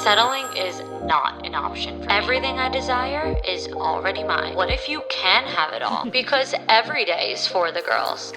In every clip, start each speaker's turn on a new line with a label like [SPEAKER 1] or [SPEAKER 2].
[SPEAKER 1] Settling is not an option for me. Everything I desire is already mine. What if you can have it all? Because every day is for the girls.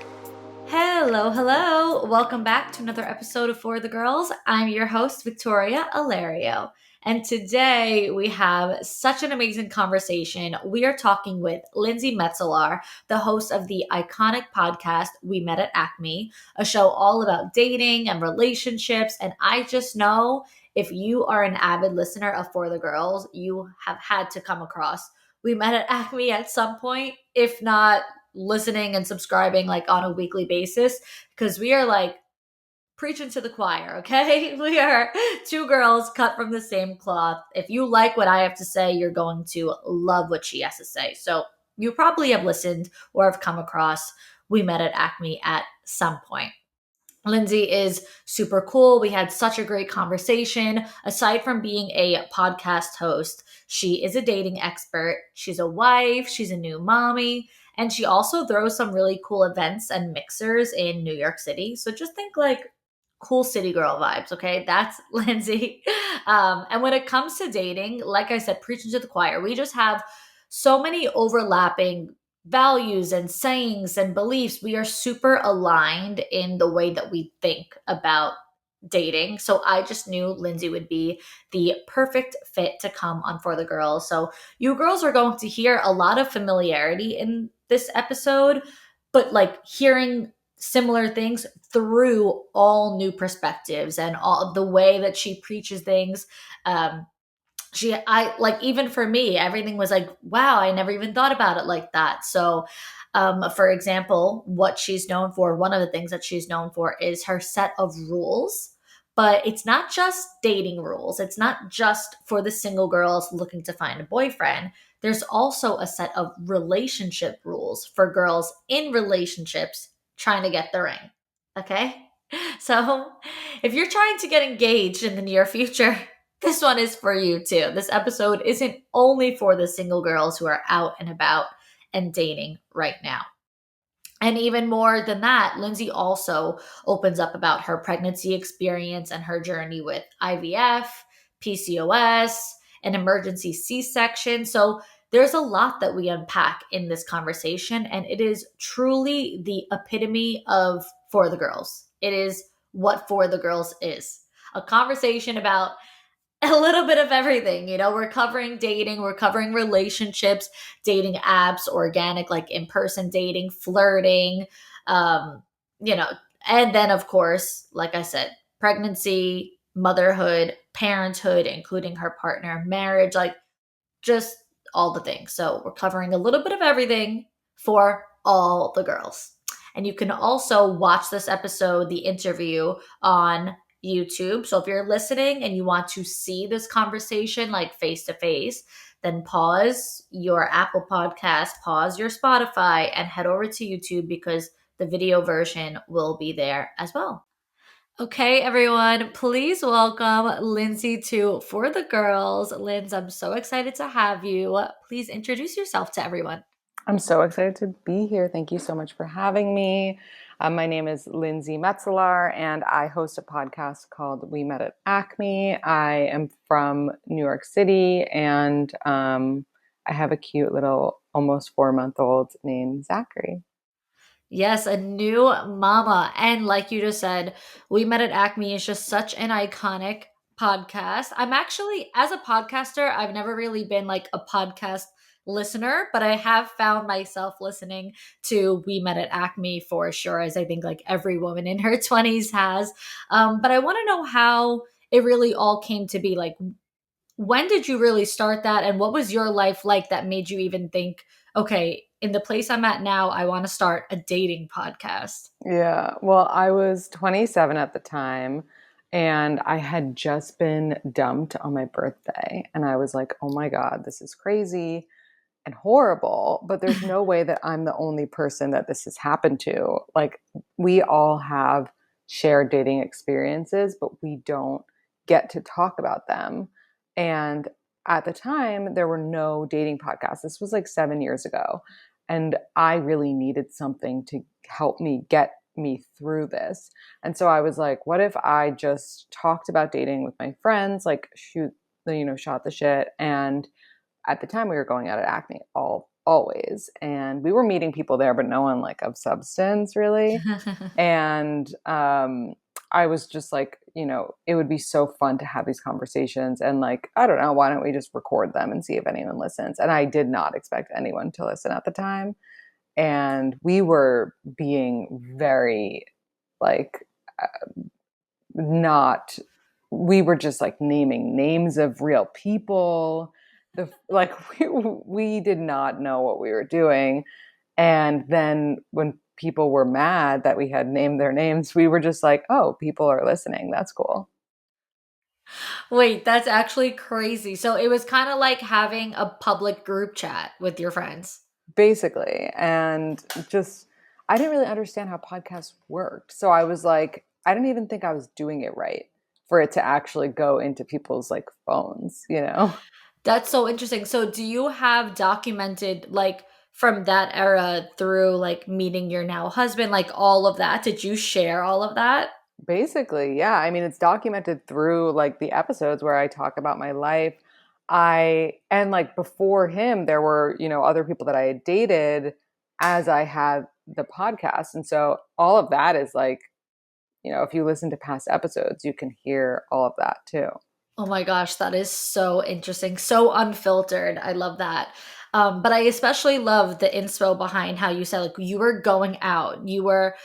[SPEAKER 2] Hello. Welcome back to another episode of For the Girls. I'm your host, Victoria Alario. And today we have such an amazing conversation. We are talking with Lindsey Metselaar, the host of the iconic podcast, We Met at Acme, a show all about dating and relationships. And I just know if you are an avid listener of For the Girls, you have had to come across We Met at Acme at some point, if not listening and subscribing like on a weekly basis, because we are like preaching to the choir, okay? We are two girls cut from the same cloth. If you like what I have to say, you're going to love what she has to say. So you probably have listened or have come across We Met at Acme at some point. Lindsey is super cool. We had such a great conversation. Aside from being a podcast host, she is a dating expert. She's a wife. She's a new mommy. And she also throws some really cool events and mixers in New York City. So just think like cool city girl vibes, okay? That's Lindsey. And when it comes to dating, like I said, preaching to the choir, we just have so many overlapping values and sayings and beliefs. We are super aligned in the way that we think about dating. So I just knew Lindsey would be the perfect fit to come on For the Girls. So you girls are going to hear a lot of familiarity in this episode, but like hearing similar things through all new perspectives and all the way that she preaches things. I like, even for me, everything was like, wow, I never even thought about it like that. So for example, what she's known for, one of the things that she's known for is her set of rules. But it's not just dating rules. It's not just for the single girls looking to find a boyfriend. There's also a set of relationship rules for girls in relationships trying to get the ring. Okay? So if you're trying to get engaged in the near future, this one is for you too. This episode isn't only for the single girls who are out and about and dating right now. And even more than that, Lindsey also opens up about her pregnancy experience and her journey with IVF, PCOS, an emergency C-section. So there's a lot that we unpack in this conversation, and it is truly the epitome of For the Girls. It is what For the Girls is. A conversation about a little bit of everything. You know, we're covering dating, we're covering relationships, dating apps, organic, like in-person dating, flirting, um, you know, and then of course, like I said, pregnancy, motherhood, parenthood, including her partner, marriage, like just all the things. So we're covering a little bit of everything for all the girls. And you can also watch this episode, the interview, on YouTube. So if you're listening and you want to see this conversation like face to face, then pause your Apple Podcast, pause your Spotify, and head over to YouTube because the video version will be there as well. Okay, everyone, please welcome Lindsey to For the Girls. Linz, I'm so excited to have you. Please introduce yourself to everyone.
[SPEAKER 3] I'm so excited to be here. Thank you so much for having me. My name is Lindsey Metselaar, and I host a podcast called We Met at Acme. I am from New York City, and I have a cute little almost 4-month-old named Zachary.
[SPEAKER 2] Yes, a new mama. And like you just said, We Met at Acme is just such an iconic podcast. I'm actually, as a podcaster, I've never really been like a podcast listener, but I have found myself listening to We Met at Acme for sure, as I think like every woman in her 20s has. But I want to know how it really all came to be. Like, when did you really start that? And what was your life like that made you even think, okay, in the place I'm at now, I want to start a dating podcast?
[SPEAKER 3] Yeah, well, I was 27 at the time, and I had just been dumped on my birthday. And I was like, oh my God, this is crazy and horrible, but there's no way that I'm the only person that this has happened to. Like, we all have shared dating experiences, but we don't get to talk about them. And at the time, there were no dating podcasts. This was like 7 years ago. And I really needed something to help me get me through this. And so I was like, what if I just talked about dating with my friends, like shoot shot the shit. And at the time we were going out at Acme always. And we were meeting people there, but no one like of substance really. And I was just like, it would be so fun to have these conversations. And like, I don't know, why don't we just record them and see if anyone listens? And I did not expect anyone to listen at the time. And we were being very like, not, we were just like naming names of real people. Like we did not know what we were doing. And then when people were mad that we had named their names, we were just like, oh, people are listening. That's cool.
[SPEAKER 2] Wait, that's actually crazy. So it was kind of like having a public group chat with your friends.
[SPEAKER 3] Basically. And just, I didn't really understand how podcasts worked. So I was like, I didn't even think I was doing it right for it to actually go into people's like phones,
[SPEAKER 2] That's so interesting. So do you have documented like from that era through like meeting your now husband, like all of that? Did you share all of that?
[SPEAKER 3] Basically, yeah. I mean, it's documented through like the episodes where I talk about my life. And like before him, there were, other people that I had dated as I had the podcast. And so all of that is like, if you listen to past episodes, you can hear all of that too.
[SPEAKER 2] Oh my gosh, that is so interesting. So unfiltered. I love that. But I especially love the inspo behind how you said like you were going out, you were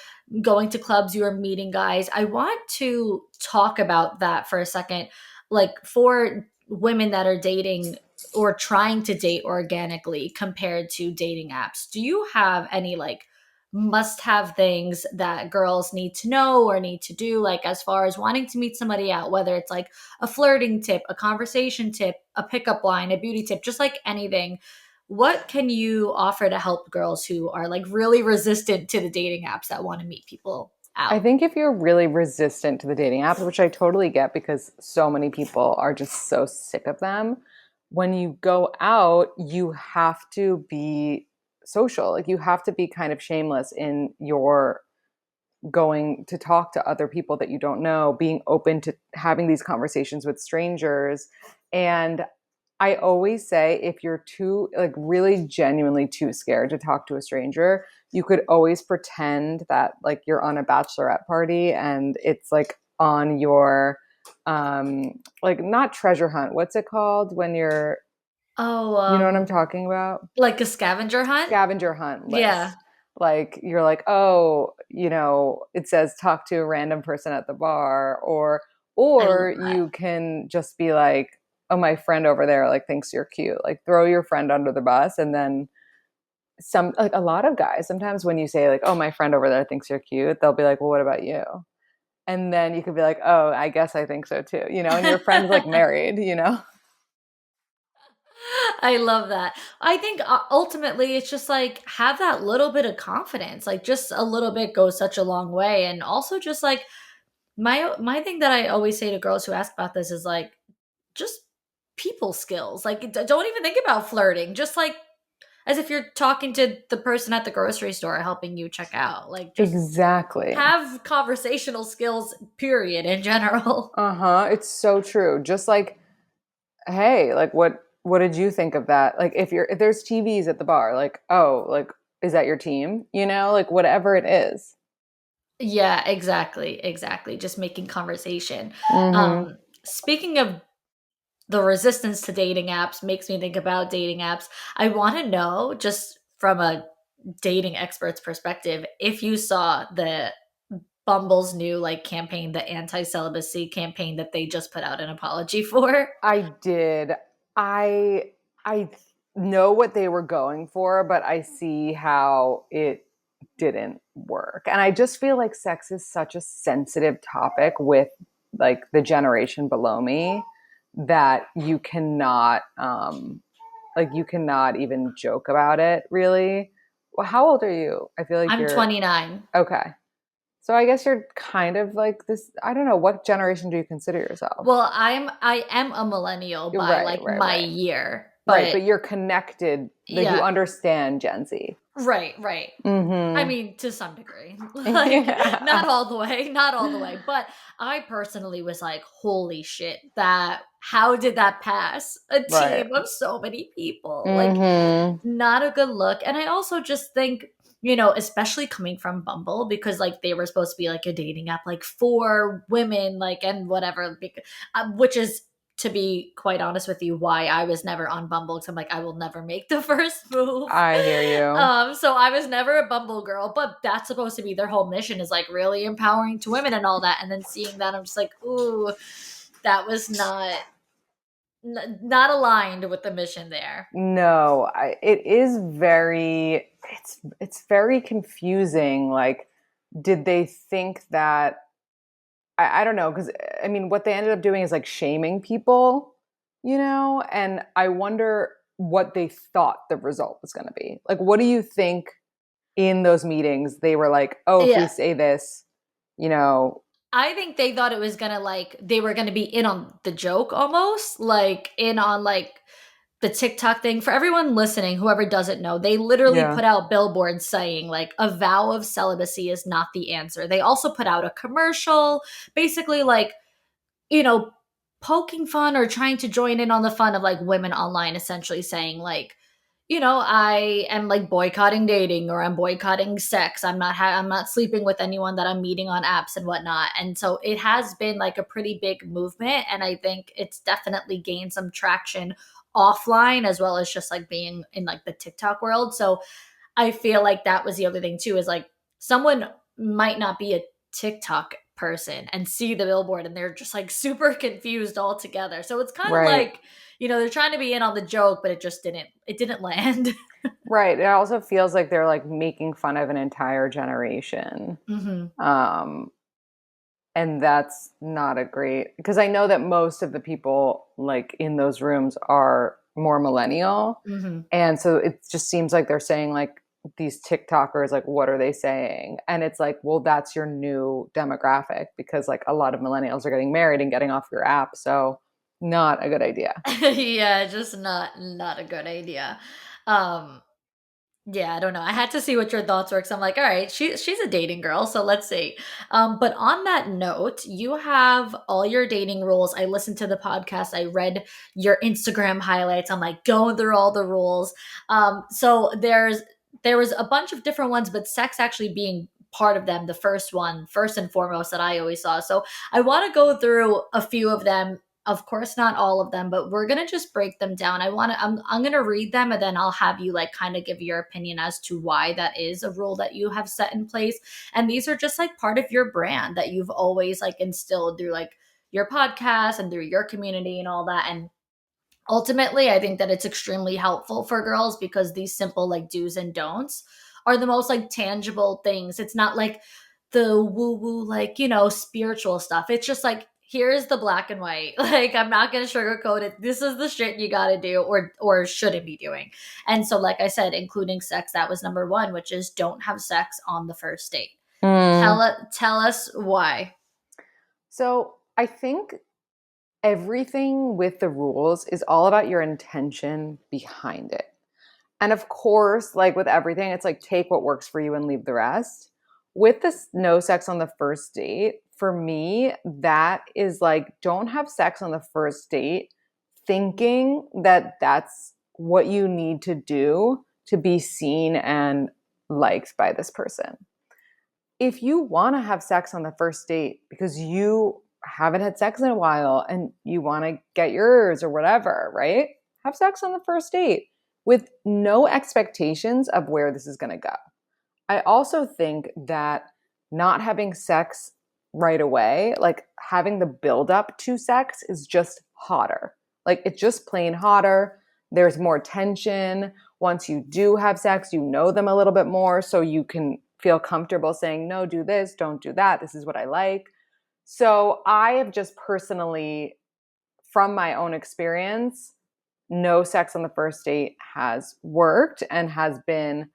[SPEAKER 2] going to clubs, you were meeting guys. I want to talk about that for a second. Like for women that are dating or trying to date organically compared to dating apps, do you have any like must have things that girls need to know or need to do, like as far as wanting to meet somebody out, whether it's like a flirting tip, a conversation tip, a pickup line, a beauty tip, just like anything? What can you offer to help girls who are like really resistant to the dating apps that want to meet people
[SPEAKER 3] I
[SPEAKER 2] out?
[SPEAKER 3] think if you're really resistant to the dating apps, which I totally get because so many people are just so sick of them, when you go out, you have to be social. Like you have to be kind of shameless in your going to talk to other people that you don't know, being open to having these conversations with strangers. And I always say if you're too, like really genuinely too scared to talk to a stranger, you could always pretend that like you're on a bachelorette party and it's like on your like not treasure hunt. What's it called when you're,
[SPEAKER 2] Oh,
[SPEAKER 3] you know what I'm talking about?
[SPEAKER 2] like a scavenger hunt?
[SPEAKER 3] Scavenger hunt
[SPEAKER 2] Yeah,
[SPEAKER 3] list. Like you're like, oh, it says talk to a random person at the bar, or
[SPEAKER 2] I love that.
[SPEAKER 3] you can just be like, oh, my friend over there like thinks you're cute. Like throw your friend under the bus, and then some like a lot of guys sometimes when you say like, oh, my friend over there thinks you're cute, they'll be like, well, what about you? And then you could be like, oh, I guess I think so too, and your friend's like married.
[SPEAKER 2] I love that. I think ultimately it's just like have that little bit of confidence. Like just a little bit goes such a long way. And also just like my thing that I always say to girls who ask about this is like just people skills. Like don't even think about flirting. Just like as if you're talking to the person at the grocery store helping you check out. Like just
[SPEAKER 3] Exactly.
[SPEAKER 2] have conversational skills period in general.
[SPEAKER 3] Uh-huh. It's so true. Just like, hey, like what did you think of that? Like if there's TVs at the bar, like, oh, like is that your team? Like whatever it is.
[SPEAKER 2] Yeah, exactly. Exactly. Just making conversation.
[SPEAKER 3] Mm-hmm.
[SPEAKER 2] Speaking of the resistance to dating apps makes me think about dating apps. I want to know, just from a dating expert's perspective, if you saw the Bumble's new like campaign, the anti-celibacy campaign that they just put out an apology for.
[SPEAKER 3] I did. I know what they were going for, but I see how it didn't work. And I just feel like sex is such a sensitive topic with like the generation below me that you cannot you cannot even joke about it really. Well, how old are you? I feel like
[SPEAKER 2] I'm
[SPEAKER 3] you're
[SPEAKER 2] 29.
[SPEAKER 3] okay. So I guess you're kind of like this. I don't know. What generation do you consider yourself?
[SPEAKER 2] Well, I am a millennial by
[SPEAKER 3] Right,
[SPEAKER 2] like
[SPEAKER 3] right,
[SPEAKER 2] my
[SPEAKER 3] right.
[SPEAKER 2] year,
[SPEAKER 3] Right,
[SPEAKER 2] but
[SPEAKER 3] but you're connected. Like you
[SPEAKER 2] yeah,
[SPEAKER 3] understand Gen Z.
[SPEAKER 2] right, right. I
[SPEAKER 3] Mm-hmm.
[SPEAKER 2] mean, to some degree. Like, not
[SPEAKER 3] Yeah.
[SPEAKER 2] all the way, not all the way. But I personally was like, holy shit, that how did that pass a
[SPEAKER 3] Right.
[SPEAKER 2] team of so many people? Like,
[SPEAKER 3] Mm-hmm.
[SPEAKER 2] not a good look. And I also just think, especially coming from Bumble, because like they were supposed to be like a dating app, like for women, like, and whatever, which is, to be quite honest with you, why I was never on Bumble. Because I'm like, I will never make the first move.
[SPEAKER 3] I hear you.
[SPEAKER 2] So I was never a Bumble girl, but that's supposed to be their whole mission, is like really empowering to women and all that. And then seeing that, I'm just like, ooh, that was not aligned with the mission there.
[SPEAKER 3] No, it is very, it's very confusing. Like, did they think that, I don't know, because I mean, what they ended up doing is like shaming people, and I wonder what they thought the result was going to be. Like, what do you think in those meetings they were like, oh, if we
[SPEAKER 2] Yeah.
[SPEAKER 3] say this, you know,
[SPEAKER 2] I think they thought it was gonna, like, they were gonna be in on the joke, almost like in on like the TikTok thing. For everyone listening, whoever doesn't know, they literally
[SPEAKER 3] yeah,
[SPEAKER 2] put out billboards saying like a vow of celibacy is not the answer. They also put out a commercial, basically like, you know, poking fun or trying to join in on the fun of like women online, essentially saying like, I am like boycotting dating, or I'm boycotting sex. I'm not sleeping with anyone that I'm meeting on apps and whatnot. And so it has been like a pretty big movement, and I think it's definitely gained some traction offline as well as just like being in like the TikTok world. So I feel like that was the other thing too, is like someone might not be a TikTok person and see the billboard and they're just like super confused altogether. So it's kind of
[SPEAKER 3] right.
[SPEAKER 2] like, they're trying to be in on the joke, but it didn't land.
[SPEAKER 3] Right. It also feels like they're like making fun of an entire generation.
[SPEAKER 2] Hmm.
[SPEAKER 3] Um, and that's not a great, because I know that most of the people like in those rooms are more millennial.
[SPEAKER 2] Hmm.
[SPEAKER 3] And so it just seems like they're saying like these TikTokers, like, what are they saying? And it's like, well, that's your new demographic, because like a lot of millennials are getting married and getting off your app. So not a good idea.
[SPEAKER 2] Yeah, just not a good idea. Um, Yeah, I don't know. I had to see what your thoughts were, because I'm like, all right, she's a dating girl, so let's see. But on that note, you have all your dating rules. I listened to the podcast. I read your Instagram highlights. I'm like going through all the rules. So there was a bunch of different ones, but sex actually being part of them, the first one, first and foremost, that I always saw. So I want to go through a few of them, of course not all of them, but we're going to just break them down. I'm going to read them, and then I'll have you like kind of give your opinion as to why that is a rule that you have set in place. And these are just like part of your brand that you've always like instilled through like your podcast and through your community and all that. And ultimately, I think that it's extremely helpful for girls, because these simple like do's and don'ts are the most like tangible things. It's not like the woo woo, like, spiritual stuff. It's just like, here's the black and white. Like, I'm not going to sugarcoat it. This is the shit you got to do, or shouldn't be doing. And so, like I said, including sex, that was number one, which is don't have sex on the first date.
[SPEAKER 3] Mm.
[SPEAKER 2] Tell us why.
[SPEAKER 3] So I think everything with the rules is all about your intention behind it. And of course, like with everything, it's like take what works for you and leave the rest. With this no sex on the first date, for me, that is like don't have sex on the first date thinking that that's what you need to do to be seen and liked by this person. If you want to have sex on the first date because you haven't had sex in a while and you want to get yours or whatever, right? Have sex on the first date with no expectations of where this is going to go. I also think that not having sex right away, like having the build up to sex is just hotter. Like it's just plain hotter. There's more tension. Once you do have sex, you know them a little bit more, so you can feel comfortable saying, no, do this, don't do that. This is what I like. So I have just personally, from my own experience, no sex on the first date has worked and has been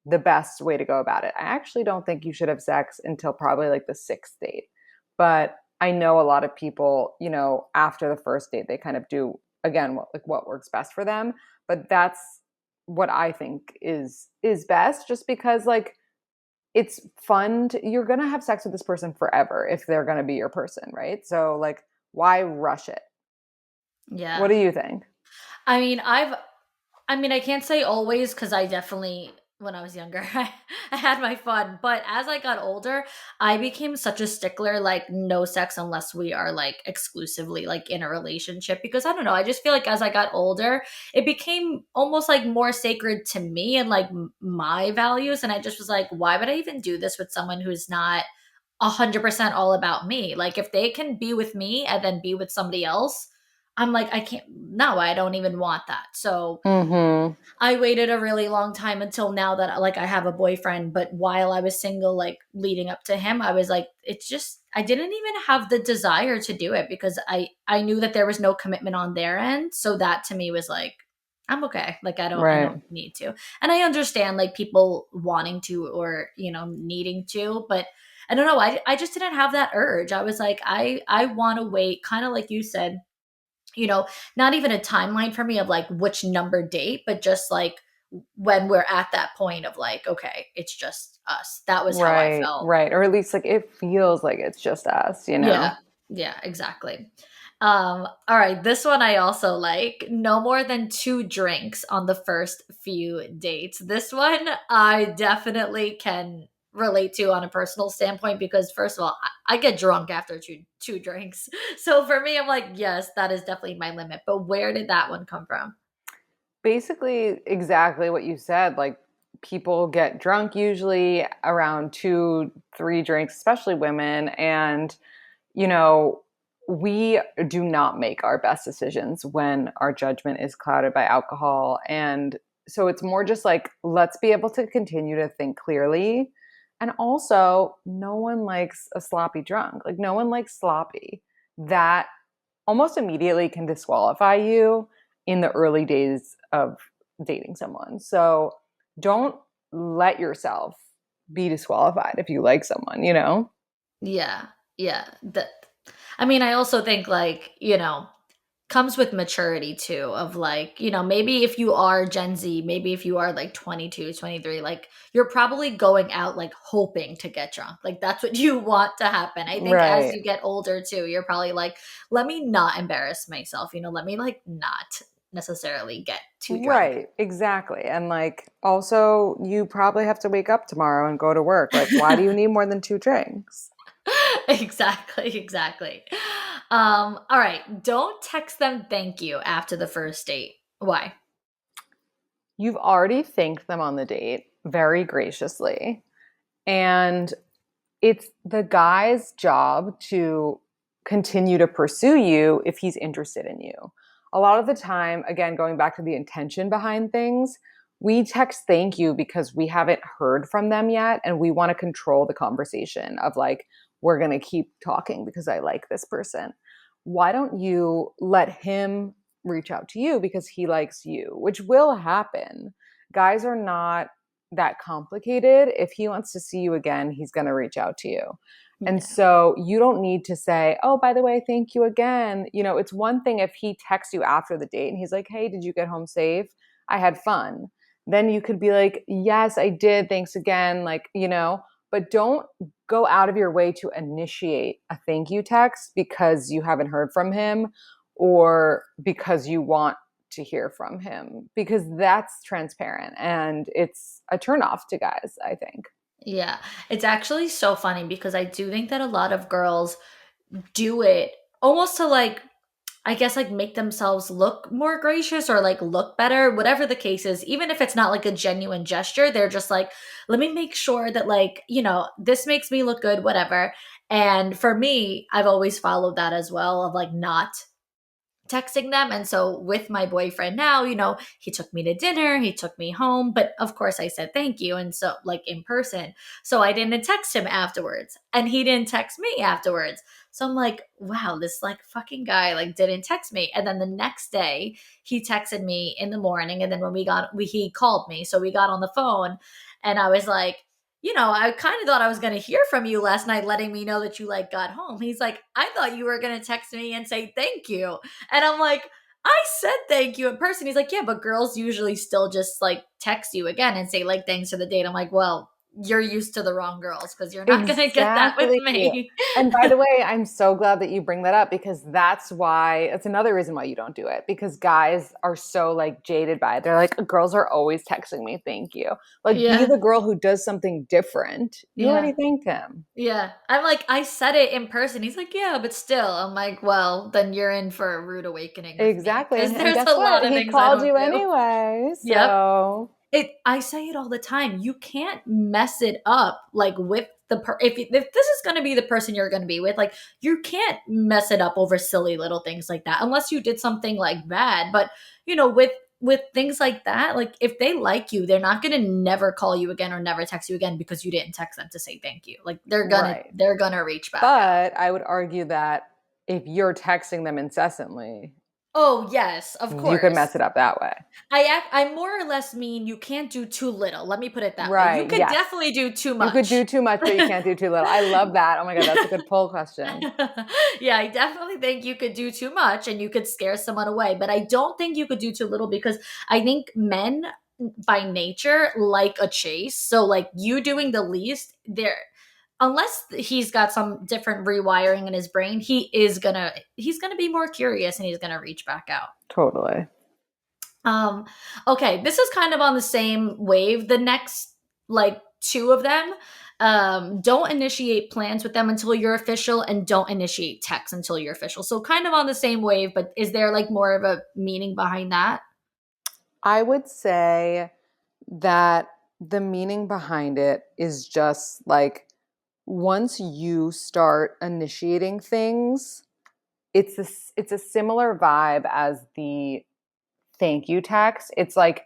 [SPEAKER 3] the best way to go about it. I actually don't think you should have sex until probably like the sixth date. But I know a lot of people, after the first date, they kind of do again what works best for them. But that's what I think is best, just because like it's fun you're gonna have sex with this person forever if they're gonna be your person, right? So like why rush it? What
[SPEAKER 2] Yeah.
[SPEAKER 3] do you think?
[SPEAKER 2] I mean, I can't say always because I definitely, when I was younger, I had my fun. But as I got older, I became such a stickler, like no sex unless we are like exclusively like in a relationship. Because I don't know, I just feel like as I got older, it became almost like more sacred to me and like my values. And I just was like, why would I even do this with someone who's not 100% all about me? Like if they can be with me and then be with somebody else, I'm like, I can't, no, I don't even want that. So
[SPEAKER 3] Mm-hmm.
[SPEAKER 2] I waited a really long time until now that like I have a boyfriend, but while I was single, like leading up to him, I was like, it's just I didn't even have the desire to do it because I knew that there was no commitment on their end. So that to me was like, I'm okay. Like I
[SPEAKER 3] Right.
[SPEAKER 2] don't need to. And I understand like people wanting to or, needing to, but I don't know. I just didn't have that urge. I was like, I want to wait, kind of like you said, you know, not even a timeline for me of like which number date, but just like when we're at that point of like, okay, it's just us. That was how I
[SPEAKER 3] Right,
[SPEAKER 2] felt.
[SPEAKER 3] right. Or at least like it feels like it's just us, you
[SPEAKER 2] Yeah.
[SPEAKER 3] know?
[SPEAKER 2] Yeah, exactly. All right, this one I also like. No more than 2 drinks on the first few dates. This one I definitely can relate to on a personal standpoint because first of all, I get drunk after two drinks. So for me, I'm like, yes, that is definitely my limit. But where did that one come from?
[SPEAKER 3] Basically, exactly what you said. Like, people get drunk usually around 2, 3 drinks, especially women. And, you know, we do not make our best decisions when our judgment is clouded by alcohol. And so it's more just like, let's be able to continue to think clearly. And also, no one likes a sloppy drunk. Like, no one likes sloppy. That almost immediately can disqualify you in the early days of dating someone. So don't let yourself be disqualified if you like someone, you know?
[SPEAKER 2] Yeah. Yeah. I mean, I also think like, comes with maturity too of like, maybe if you are Gen Z, maybe if you are like 22, 23, like you're probably going out like hoping to get drunk. Like that's what you want to happen. I think as
[SPEAKER 3] Right.
[SPEAKER 2] you get older too, you're probably like, let me not embarrass myself, let me like not necessarily get too drunk.
[SPEAKER 3] Right. Exactly. And like also you probably have to wake up tomorrow and go to work. Like why do you need more than 2 drinks?
[SPEAKER 2] Exactly, exactly. All right, don't text them thank you after the first date. Why?
[SPEAKER 3] You've already thanked them on the date very graciously. And it's the guy's job to continue to pursue you if he's interested in you. A lot of the time, again, going back to the intention behind things, we text thank you because we haven't heard from them yet and we want to control the conversation of like, we're going to keep talking because I like this person. Why don't you let him reach out to you because he likes you, which will happen. Guys are not that complicated. If he wants to see you again, he's going to reach out to you. And
[SPEAKER 2] Yeah.
[SPEAKER 3] so you don't need to say, oh, by the way, thank you again. You know, it's one thing if he texts you after the date and he's like, hey, did you get home safe? I had fun. Then you could be like, yes, I did. Thanks again. Like, but don't go out of your way to initiate a thank you text because you haven't heard from him or because you want to hear from him because that's transparent and it's a turnoff to guys, I think.
[SPEAKER 2] Yeah. It's actually so funny because I do think that a lot of girls do it almost to like, I guess like make themselves look more gracious or like look better, whatever the case is, even if it's not like a genuine gesture, they're just like, let me make sure that like, this makes me look good, whatever. And for me, I've always followed that as well of like not texting them. And so with my boyfriend now, he took me to dinner, he took me home, but of course I said thank you. And so, like in person. So I didn't text him afterwards and he didn't text me afterwards. So I'm like, wow, this like fucking guy like didn't text me. And then the next day he texted me in the morning. And then when he called me. So we got on the phone and I was like, I kind of thought I was going to hear from you last night, letting me know that you like got home. He's like, I thought you were going to text me and say thank you. And I'm like, I said thank you in person. He's like, yeah, but girls usually still just like text you again and say like thanks for the date. I'm like, well, you're used to the wrong girls because you're not going to get that with
[SPEAKER 3] Exactly.
[SPEAKER 2] me.
[SPEAKER 3] And by the way, I'm so glad that you bring that up because that's another reason why you don't do it, because guys are so like jaded by it. They're like, girls are always texting me, thank you. Like, be
[SPEAKER 2] Yeah.
[SPEAKER 3] the girl who does something different. You
[SPEAKER 2] Yeah.
[SPEAKER 3] already thanked him.
[SPEAKER 2] Yeah. I'm like, I said it in person. He's like, yeah, but still. I'm like, well, then you're in for a rude awakening with me
[SPEAKER 3] Exactly.
[SPEAKER 2] because
[SPEAKER 3] And
[SPEAKER 2] there's
[SPEAKER 3] guess
[SPEAKER 2] a
[SPEAKER 3] what?
[SPEAKER 2] lot of
[SPEAKER 3] He
[SPEAKER 2] things I
[SPEAKER 3] called
[SPEAKER 2] don't
[SPEAKER 3] you
[SPEAKER 2] do.
[SPEAKER 3] anyway.
[SPEAKER 2] Yep.
[SPEAKER 3] So
[SPEAKER 2] I say it all the time. You can't mess it up like with if this is going to be the person you're going to be with, like you can't mess it up over silly little things like that unless you did something like bad. But with things like that, like if they like you, they're not going to never call you again or never text you again because you didn't text them to say thank you. Like they're
[SPEAKER 3] right.
[SPEAKER 2] going to reach back out.
[SPEAKER 3] But I would argue that if you're texting them incessantly,
[SPEAKER 2] Oh, yes, of
[SPEAKER 3] you could
[SPEAKER 2] course.
[SPEAKER 3] mess it up that way.
[SPEAKER 2] I more or less mean you can't do too little. Let me put it that way. You
[SPEAKER 3] Right.
[SPEAKER 2] could
[SPEAKER 3] Yes.
[SPEAKER 2] definitely do too much.
[SPEAKER 3] You could do too much, but you can't do too little. I love that. Oh my God, that's a good poll question.
[SPEAKER 2] Yeah, I definitely think you could do too much and you could scare someone away. But I don't think you could do too little because I think men by nature like a chase. So like you doing the least, there unless he's got some different rewiring in his brain, he's gonna be more curious and he's gonna reach back out.
[SPEAKER 3] Totally.
[SPEAKER 2] Um, okay, this is kind of on the same wave. The next like two of them, don't initiate plans with them until you're official and don't initiate texts until you're official. So kind of on the same wave, but is there like more of a meaning behind that?
[SPEAKER 3] I would say that the meaning behind it is just like once you start initiating things, it's a similar vibe as the thank you text. It's like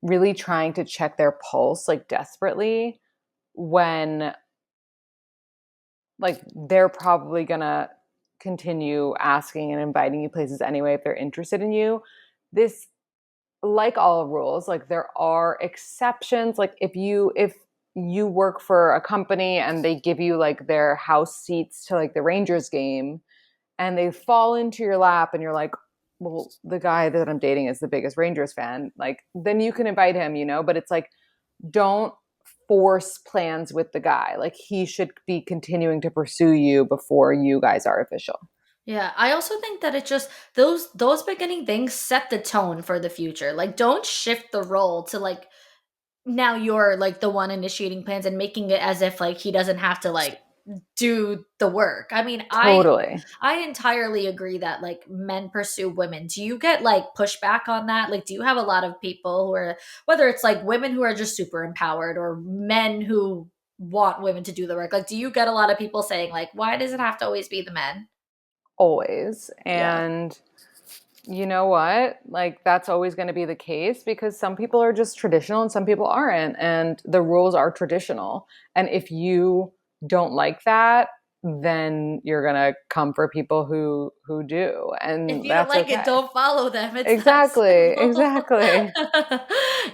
[SPEAKER 3] really trying to check their pulse like desperately when like they're probably gonna continue asking and inviting you places anyway if they're interested in you. This, like all rules, like there are exceptions. Like if you work for a company and they give you like their house seats to like the Rangers game and they fall into your lap and you're like, well, the guy that I'm dating is the biggest Rangers fan, like then you can invite him, but it's like don't force plans with the guy. Like he should be continuing to pursue you before you guys are official.
[SPEAKER 2] Yeah, I also think that it just those beginning things set the tone for the future. Like don't shift the role to like now you're like the one initiating plans and making it as if like he doesn't have to like do the work. I mean,
[SPEAKER 3] Totally.
[SPEAKER 2] I entirely agree that like men pursue women. Do you get like pushback on that? Like do you have a lot of people who are whether it's like women who are just super empowered or men who want women to do the work? Like do you get a lot of people saying like why does it have to always be the men?
[SPEAKER 3] Always.
[SPEAKER 2] Yeah.
[SPEAKER 3] And you know what? Like that's always going to be the case because some people are just traditional and some people aren't. And the rules are traditional. And if you don't like that, then you're going to come for people who do.
[SPEAKER 2] If
[SPEAKER 3] And
[SPEAKER 2] you don't
[SPEAKER 3] that's
[SPEAKER 2] like it,
[SPEAKER 3] okay.
[SPEAKER 2] don't follow them. It's that
[SPEAKER 3] Exactly.
[SPEAKER 2] simple.
[SPEAKER 3] Exactly.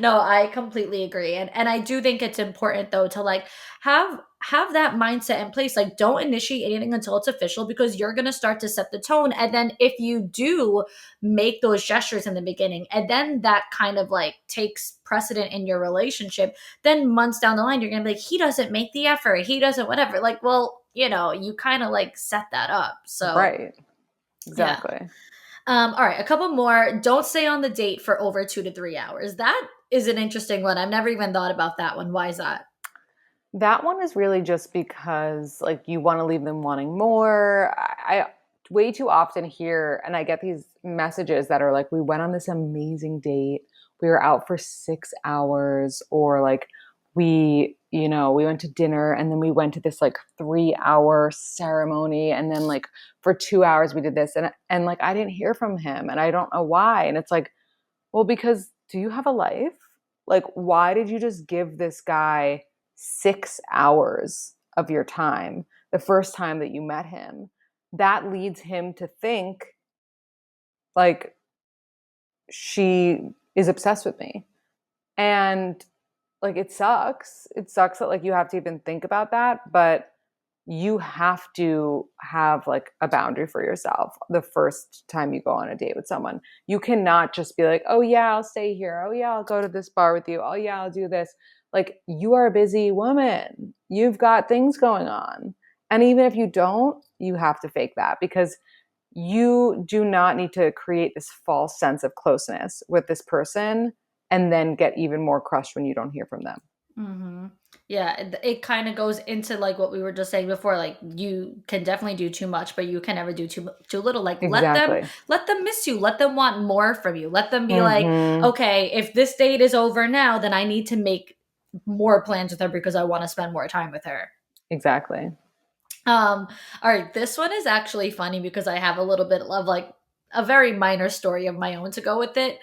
[SPEAKER 2] No, I completely agree. And I do think it's important though to like have that mindset in place. Like don't initiate anything until it's official because you're gonna start to set the tone. And then if you do make those gestures in the beginning, and then that kind of like takes precedent in your relationship, then months down the line, you're gonna be like, he doesn't make the effort, he doesn't whatever. Like, well, you kind of like set that up. So
[SPEAKER 3] Right.
[SPEAKER 2] yeah.
[SPEAKER 3] Exactly.
[SPEAKER 2] All right, a couple more. Don't stay on the date for over 2 to 3 hours. That is an interesting one. I've never even thought about that one. Why is that?
[SPEAKER 3] That one is really just because like you want to leave them wanting more. I way too often hear and I get these messages that are like we went on this amazing date. We were out for 6 hours or like we went to dinner and then we went to this like 3 hour ceremony and then like for 2 hours we did this and like I didn't hear from him and I don't know why. And it's like, well, because do you have a life? Like, why did you just give this guy 6 hours of your time the first time that you met him? That leads him to think like she is obsessed with me. And like it sucks. It sucks that like you have to even think about that, but you have to have like a boundary for yourself the first time you go on a date with someone. You cannot just be like, oh yeah, I'll stay here. Oh yeah, I'll go to this bar with you. Oh yeah, I'll do this. Like, you are a busy woman. You've got things going on. And even if you don't, you have to fake that, because you do not need to create this false sense of closeness with this person and then get even more crushed when you don't hear from them.
[SPEAKER 2] Mm-hmm. Yeah, it kind of goes into like what we were just saying before. Like, you can definitely do too much, but you can never do too little. Like,
[SPEAKER 3] Exactly.
[SPEAKER 2] let them miss you. Let them want more from you. Let them be like,
[SPEAKER 3] Mm-hmm.
[SPEAKER 2] okay, if this date is over now, then I need to make more plans with her because I want to spend more time with her.
[SPEAKER 3] Exactly.
[SPEAKER 2] All right, this one is actually funny because I have a little bit of like a very minor story of my own to go with it.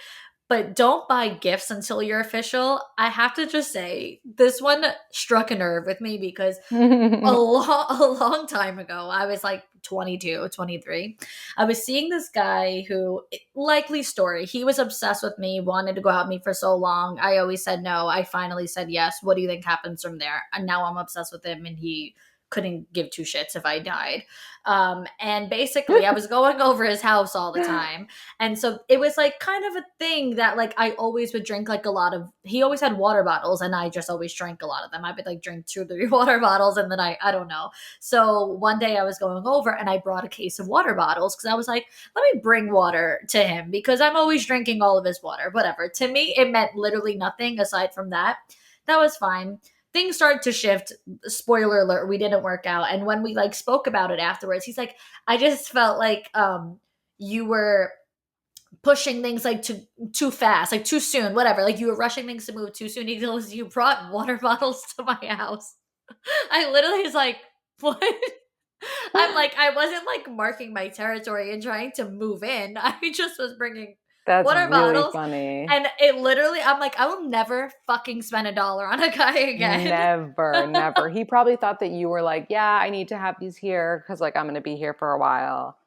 [SPEAKER 2] But don't buy gifts until you're official. I have to just say, this one struck a nerve with me because a long time ago, I was like 22, 23. I was seeing this guy who, likely story, he was obsessed with me, wanted to go out with me for so long. I always said no. I finally said yes. What do you think happens from there? And now I'm obsessed with him, and he couldn't give two shits if I died. And basically, I was going over his house all the time. And so it was like kind of a thing that like I always would drink like a lot of, he always had water bottles and I just always drank a lot of them. I would like drink 2 or 3 water bottles and then I don't know. So one day I was going over and I brought a case of water bottles because I was like, let me bring water to him because I'm always drinking all of his water. Whatever. To me, it meant literally nothing aside from that. That was fine. Things started to shift. Spoiler alert, we didn't work out. And when we like spoke about it afterwards, he's like, I just felt like you were pushing things like too fast, like too soon, whatever. Like you were rushing things to move too soon. He goes, you brought water bottles to my house. I literally was like, what? I'm like, I wasn't like marking my territory and trying to move in. I just was bringing
[SPEAKER 3] That's
[SPEAKER 2] water
[SPEAKER 3] really
[SPEAKER 2] bottles.
[SPEAKER 3] funny.
[SPEAKER 2] And it literally, I'm like, I will never fucking spend $1 on a guy again.
[SPEAKER 3] Never. He probably thought that you were like, yeah, I need to have these here because like I'm going to be here for a while.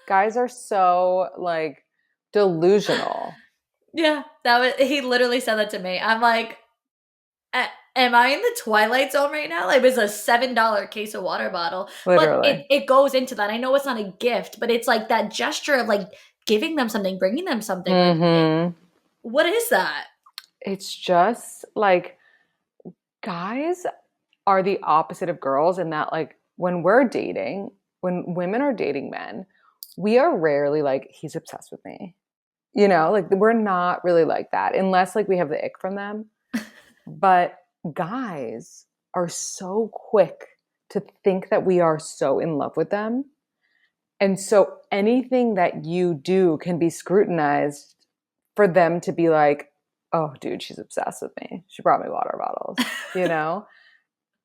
[SPEAKER 3] Guys are so like delusional.
[SPEAKER 2] Yeah, he literally said that to me. I'm like, am I in the twilight zone right now? Like, it was a $7 case of water bottle. But
[SPEAKER 3] Literally.
[SPEAKER 2] it goes into that. I know it's not a gift, but it's like that gesture of like giving them something, bringing them something. Like, what is that?
[SPEAKER 3] It's just like guys are the opposite of girls in that like when we're dating, when women are dating men, we are rarely like, he's obsessed with me. You know, like we're not really like that unless like we have the ick from them. But guys are so quick to think that we are so in love with them. And so anything that you do can be scrutinized for them to be like, oh, dude, she's obsessed with me. She brought me water bottles, you know?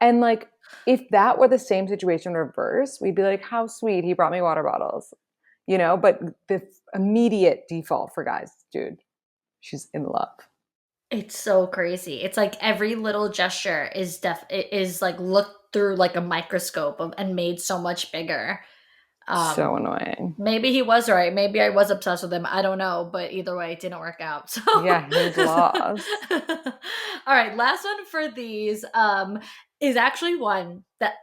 [SPEAKER 3] And like, if that were the same situation reverse, we'd be like, how sweet, he brought me water bottles, you know? But the immediate default for guys, dude, she's in love.
[SPEAKER 2] It's so crazy. It's like every little gesture is like looked through like a microscope and made so much bigger.
[SPEAKER 3] So annoying.
[SPEAKER 2] Maybe he was right. Maybe I was obsessed with him. I don't know, but either way, it didn't work out. So
[SPEAKER 3] Yeah, he's lost.
[SPEAKER 2] All right, last one for these is actually one that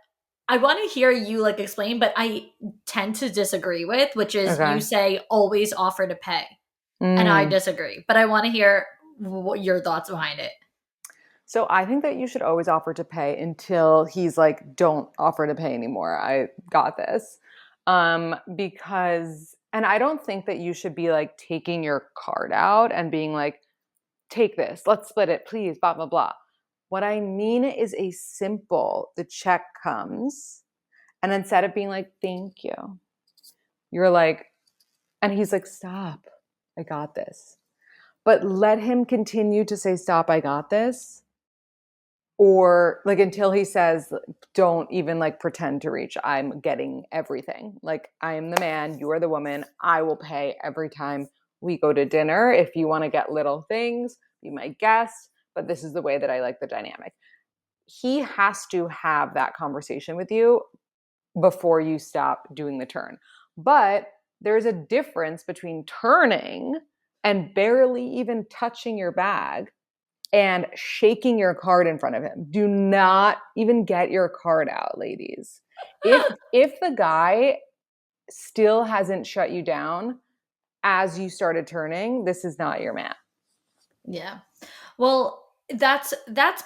[SPEAKER 2] I want to hear you like explain, but I tend to disagree with, which is you
[SPEAKER 3] Okay.
[SPEAKER 2] say always offer to pay. And I disagree, but I want to hear what your thoughts behind it.
[SPEAKER 3] So I think that you should always offer to pay until he's like, don't offer to pay anymore. I got this. Because, and I don't think that you should be like taking your card out and being like, take this, let's split it, please, blah, blah, blah. What I mean is a simple, the check comes, and instead of being like, thank you, you're like, and he's like, stop, I got this. But let him continue to say, stop, I got this. Or like until he says, don't even like pretend to reach. I'm getting everything. Like I am the man, you are the woman. I will pay every time we go to dinner. If you want to get little things, be my guest. But this is the way that I like the dynamic. He has to have that conversation with you before you stop doing the turn. But there's a difference between turning and barely even touching your bag and shaking your card in front of him. Do not even get your card out, ladies. If the guy still hasn't shut you down as you started turning, this is not your man.
[SPEAKER 2] Yeah. Well, That's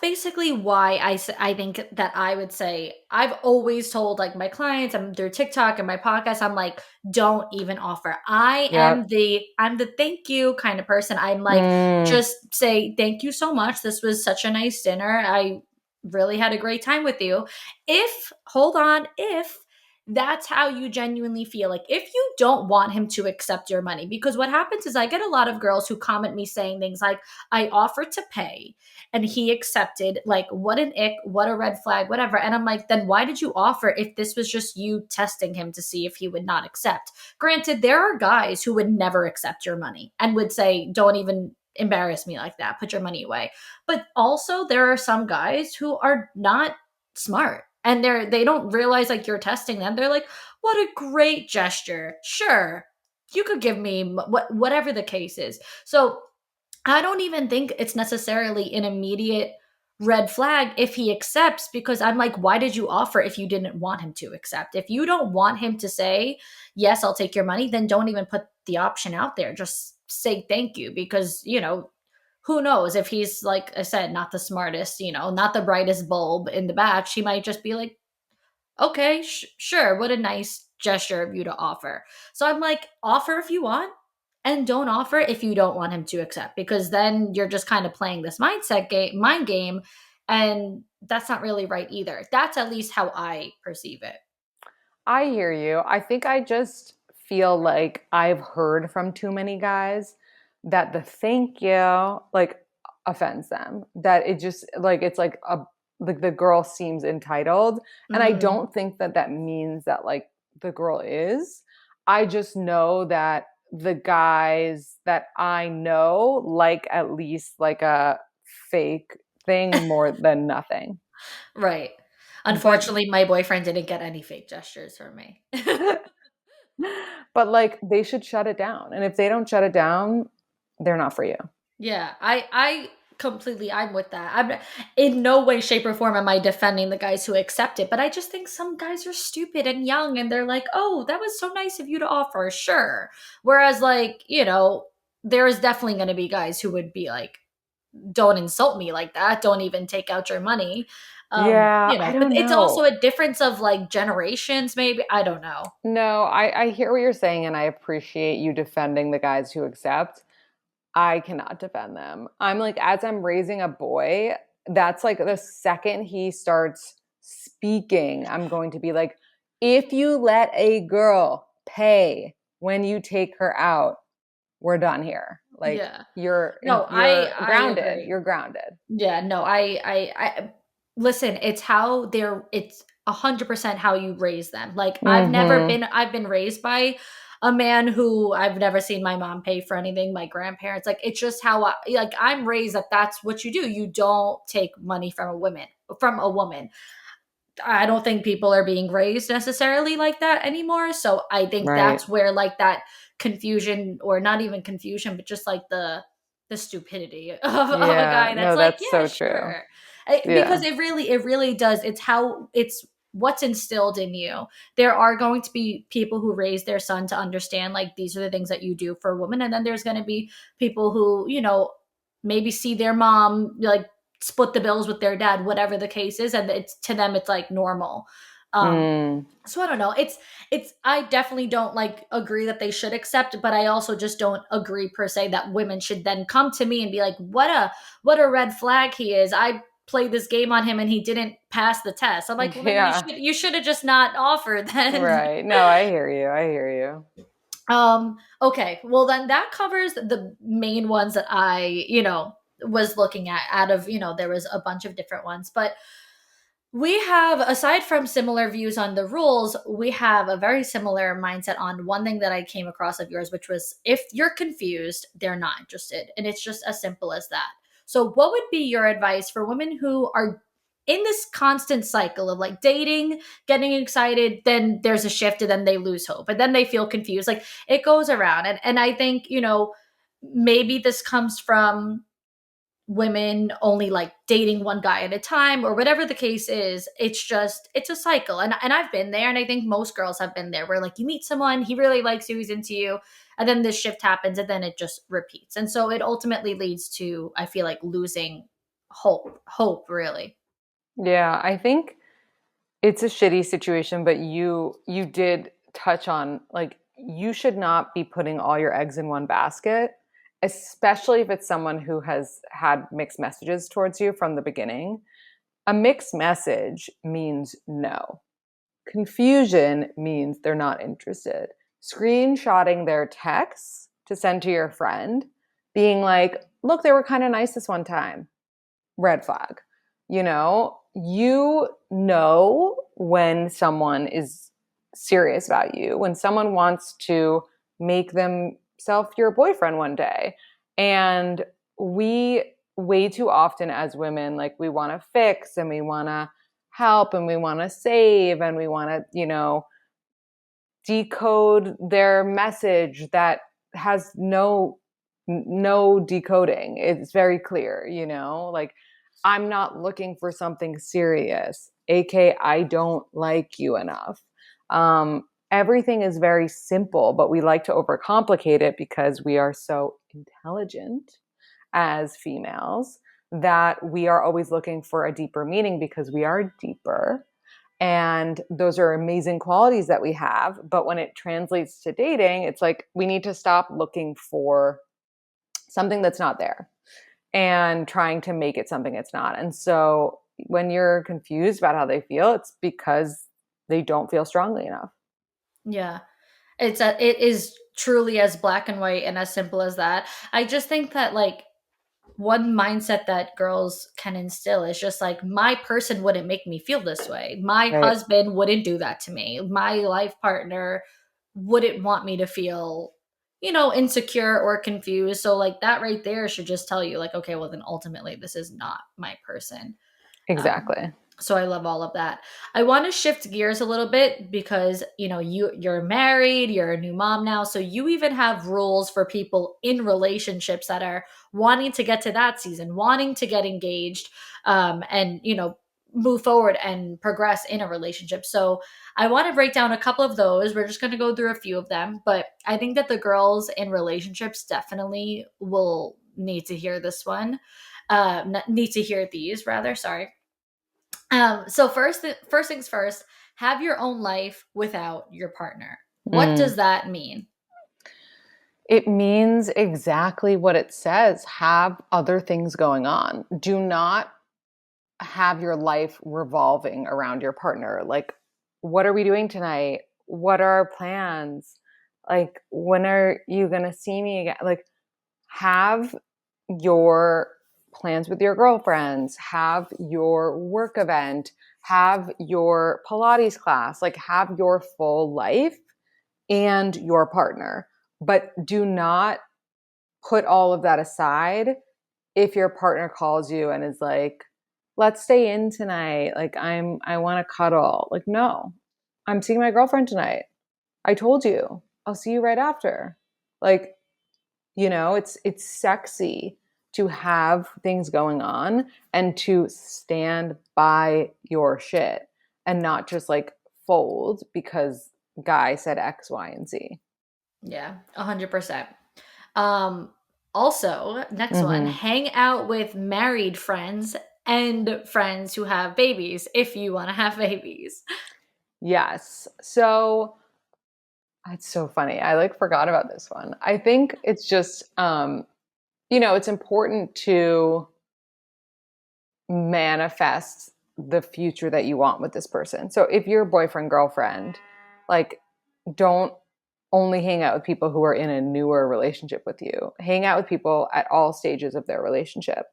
[SPEAKER 2] basically why I think that I would say I've always told like my clients, I'm through TikTok and my podcast, I'm like, don't even offer.
[SPEAKER 3] Yep.
[SPEAKER 2] I'm the thank you kind of person. I'm like,
[SPEAKER 3] Mm.
[SPEAKER 2] just say thank you so much. This was such a nice dinner. I really had a great time with you. If hold on, if that's how you genuinely feel, like if you don't want him to accept your money, because what happens is I get a lot of girls who comment me saying things like, I offered to pay and he accepted, like what an ick, what a red flag, whatever. And I'm like, then why did you offer if this was just you testing him to see if he would not accept? Granted, there are guys who would never accept your money and would say, don't even embarrass me like that, put your money away. But also there are some guys who are not smart and they don't realize like you're testing them. They're like, what a great gesture, sure, you could give me whatever the case is. So I don't even think it's necessarily an immediate red flag if he accepts, because I'm like, why did you offer if you didn't want him to accept? If you don't want him to say, yes, I'll take your money, then don't even put the option out there. Just say thank you, because, who knows if he's, like I said, not the smartest, not the brightest bulb in the batch. He might just be like, okay, sure, what a nice gesture of you to offer. So I'm like, offer if you want, and don't offer if you don't want him to accept, because then you're just kind of playing this mind game, and that's not really right either. That's at least how I perceive it.
[SPEAKER 3] I hear you. I think I just feel like I've heard from too many guys that the thank you like offends them. That it just like it's like the girl seems entitled, and I
[SPEAKER 2] Mm,
[SPEAKER 3] don't think that that means that like the girl is. I just know that the guys that I know like at least like a fake thing more than nothing.
[SPEAKER 2] right.
[SPEAKER 3] But
[SPEAKER 2] Unfortunately, my boyfriend didn't get any fake gestures from me.
[SPEAKER 3] but like they should shut it down. And if they don't shut it down, they're not for you.
[SPEAKER 2] Yeah, I completely, I'm with that. I'm in no way, shape, or form am I defending the guys who accept it, but I just think some guys are stupid and young, and they're like, "Oh, that was so nice of you to offer." Sure. Whereas, like, there is definitely going to be guys who would be like, "Don't insult me like that. Don't even take out your money."
[SPEAKER 3] Yeah, I
[SPEAKER 2] But
[SPEAKER 3] don't
[SPEAKER 2] it's also
[SPEAKER 3] know.
[SPEAKER 2] a difference of like generations, maybe. I don't know.
[SPEAKER 3] No, I hear what you're saying, and I appreciate you defending the guys who accept. I cannot defend them. I'm like, as I'm raising a boy, that's like the second he starts speaking, I'm going to be like, if you let a girl pay when you take her out, we're done here. Like
[SPEAKER 2] Yeah.
[SPEAKER 3] you're
[SPEAKER 2] No,
[SPEAKER 3] you're
[SPEAKER 2] I
[SPEAKER 3] grounded.
[SPEAKER 2] agree.
[SPEAKER 3] You're grounded.
[SPEAKER 2] Yeah, no, I listen, it's how it's 100% how you raise them. Like
[SPEAKER 3] Mhm.
[SPEAKER 2] I've been raised by a man who I've never seen my mom pay for anything, my grandparents. Like it's just how like I'm raised that that's what you do. You don't take money from a woman. I don't think people are being raised necessarily like that anymore. So I think
[SPEAKER 3] Right.
[SPEAKER 2] that's where like that confusion, or not even confusion, but just like the stupidity of a
[SPEAKER 3] Yeah.
[SPEAKER 2] guy that's
[SPEAKER 3] No,
[SPEAKER 2] like,
[SPEAKER 3] that's
[SPEAKER 2] yeah,
[SPEAKER 3] so true.
[SPEAKER 2] sure. Because
[SPEAKER 3] Yeah.
[SPEAKER 2] it really does. It's what's instilled in you. There are going to be people who raise their son to understand like these are the things that you do for a woman, and then there's going to be people who, maybe see their mom like split the bills with their dad, whatever the case is, and it's to them it's like normal. Um,
[SPEAKER 3] Mm.
[SPEAKER 2] so I don't know. It's I definitely don't like agree that they should accept, but I also just don't agree per se that women should then come to me and be like, what a red flag he is. I played this game on him and he didn't pass the test. I'm like, well then
[SPEAKER 3] Yeah.
[SPEAKER 2] you should have just not offered then.
[SPEAKER 3] Right. No, I hear you. I hear you.
[SPEAKER 2] Okay. Well, then that covers the main ones that I, was looking at out of, there was a bunch of different ones. But we have, aside from similar views on the rules, we have a very similar mindset on one thing that I came across of yours, which was if you're confused, they're not interested. And it's just as simple as that. So, what would be your advice for women who are in this constant cycle of like dating, getting excited, then there's a shift and then they lose hope and then they feel confused? Like it goes around. And I think, maybe this comes from women only like dating one guy at a time or whatever the case is. It's a cycle, and I've been there, and I think most girls have been there, where like you meet someone, he really likes you, he's into you, and then this shift happens and then it just repeats, and so it ultimately leads to, I feel like, losing hope really.
[SPEAKER 3] Yeah, I think it's a shitty situation, but you did touch on like you should not be putting all your eggs in one basket, especially if it's someone who has had mixed messages towards you from the beginning. A mixed message means no. Confusion means they're not interested. Screenshotting their texts to send to your friend, being like, look, they were kind of nice this one time. Red flag. You know when someone is serious about you, when someone wants to make themselves your boyfriend one day. And we way too often as women, like we want to fix and we want to help and we want to save and we want to, decode their message that has no decoding. It's very clear, like I'm not looking for something serious, aka I don't like you enough. Everything is very simple, but we like to overcomplicate it because we are so intelligent as females that we are always looking for a deeper meaning because we are deeper. And those are amazing qualities that we have. But when it translates to dating, it's like we need to stop looking for something that's not there and trying to make it something it's not. And so when you're confused about how they feel, it's because they don't feel strongly enough.
[SPEAKER 2] Yeah. It is truly as black and white and as simple as that. I just think that like one mindset that girls can instill is just like, my person wouldn't make me feel this way. My
[SPEAKER 3] Right.
[SPEAKER 2] husband wouldn't do that to me. My life partner wouldn't want me to feel, insecure or confused. So like that right there should just tell you like, okay, well then ultimately this is not my person.
[SPEAKER 3] Exactly.
[SPEAKER 2] So I love all of that. I want to shift gears a little bit because, you're married, you're a new mom now. So you even have rules for people in relationships that are wanting to get to that season, wanting to get engaged, and, move forward and progress in a relationship. So I want to break down a couple of those. We're just going to go through a few of them, but I think that the girls in relationships definitely will need to hear this one. Need to hear these rather, sorry. So first things first, have your own life without your partner. What does that mean?
[SPEAKER 3] It means exactly what it says. Have other things going on. Do not have your life revolving around your partner. Like, what are we doing tonight? What are our plans? Like, when are you going to see me again? Like, have your plans with your girlfriends, have your work event, have your Pilates class, like, have your full life and your partner. But do not put all of that aside if your partner calls you and is like, let's stay in tonight. Like I want to cuddle. Like, no, I'm seeing my girlfriend tonight. I told you, I'll see you right after. Like, it's sexy to have things going on and to stand by your shit and not just like fold because guy said X, Y, and Z.
[SPEAKER 2] Yeah, 100%. Also, next one, hang out with married friends and friends who have babies if you want to have babies.
[SPEAKER 3] Yes. So it's so funny. I like forgot about this one. I think it's just it's important to manifest the future that you want with this person. So if you're boyfriend, girlfriend, like don't only hang out with people who are in a newer relationship with you. Hang out with people at all stages of their relationship.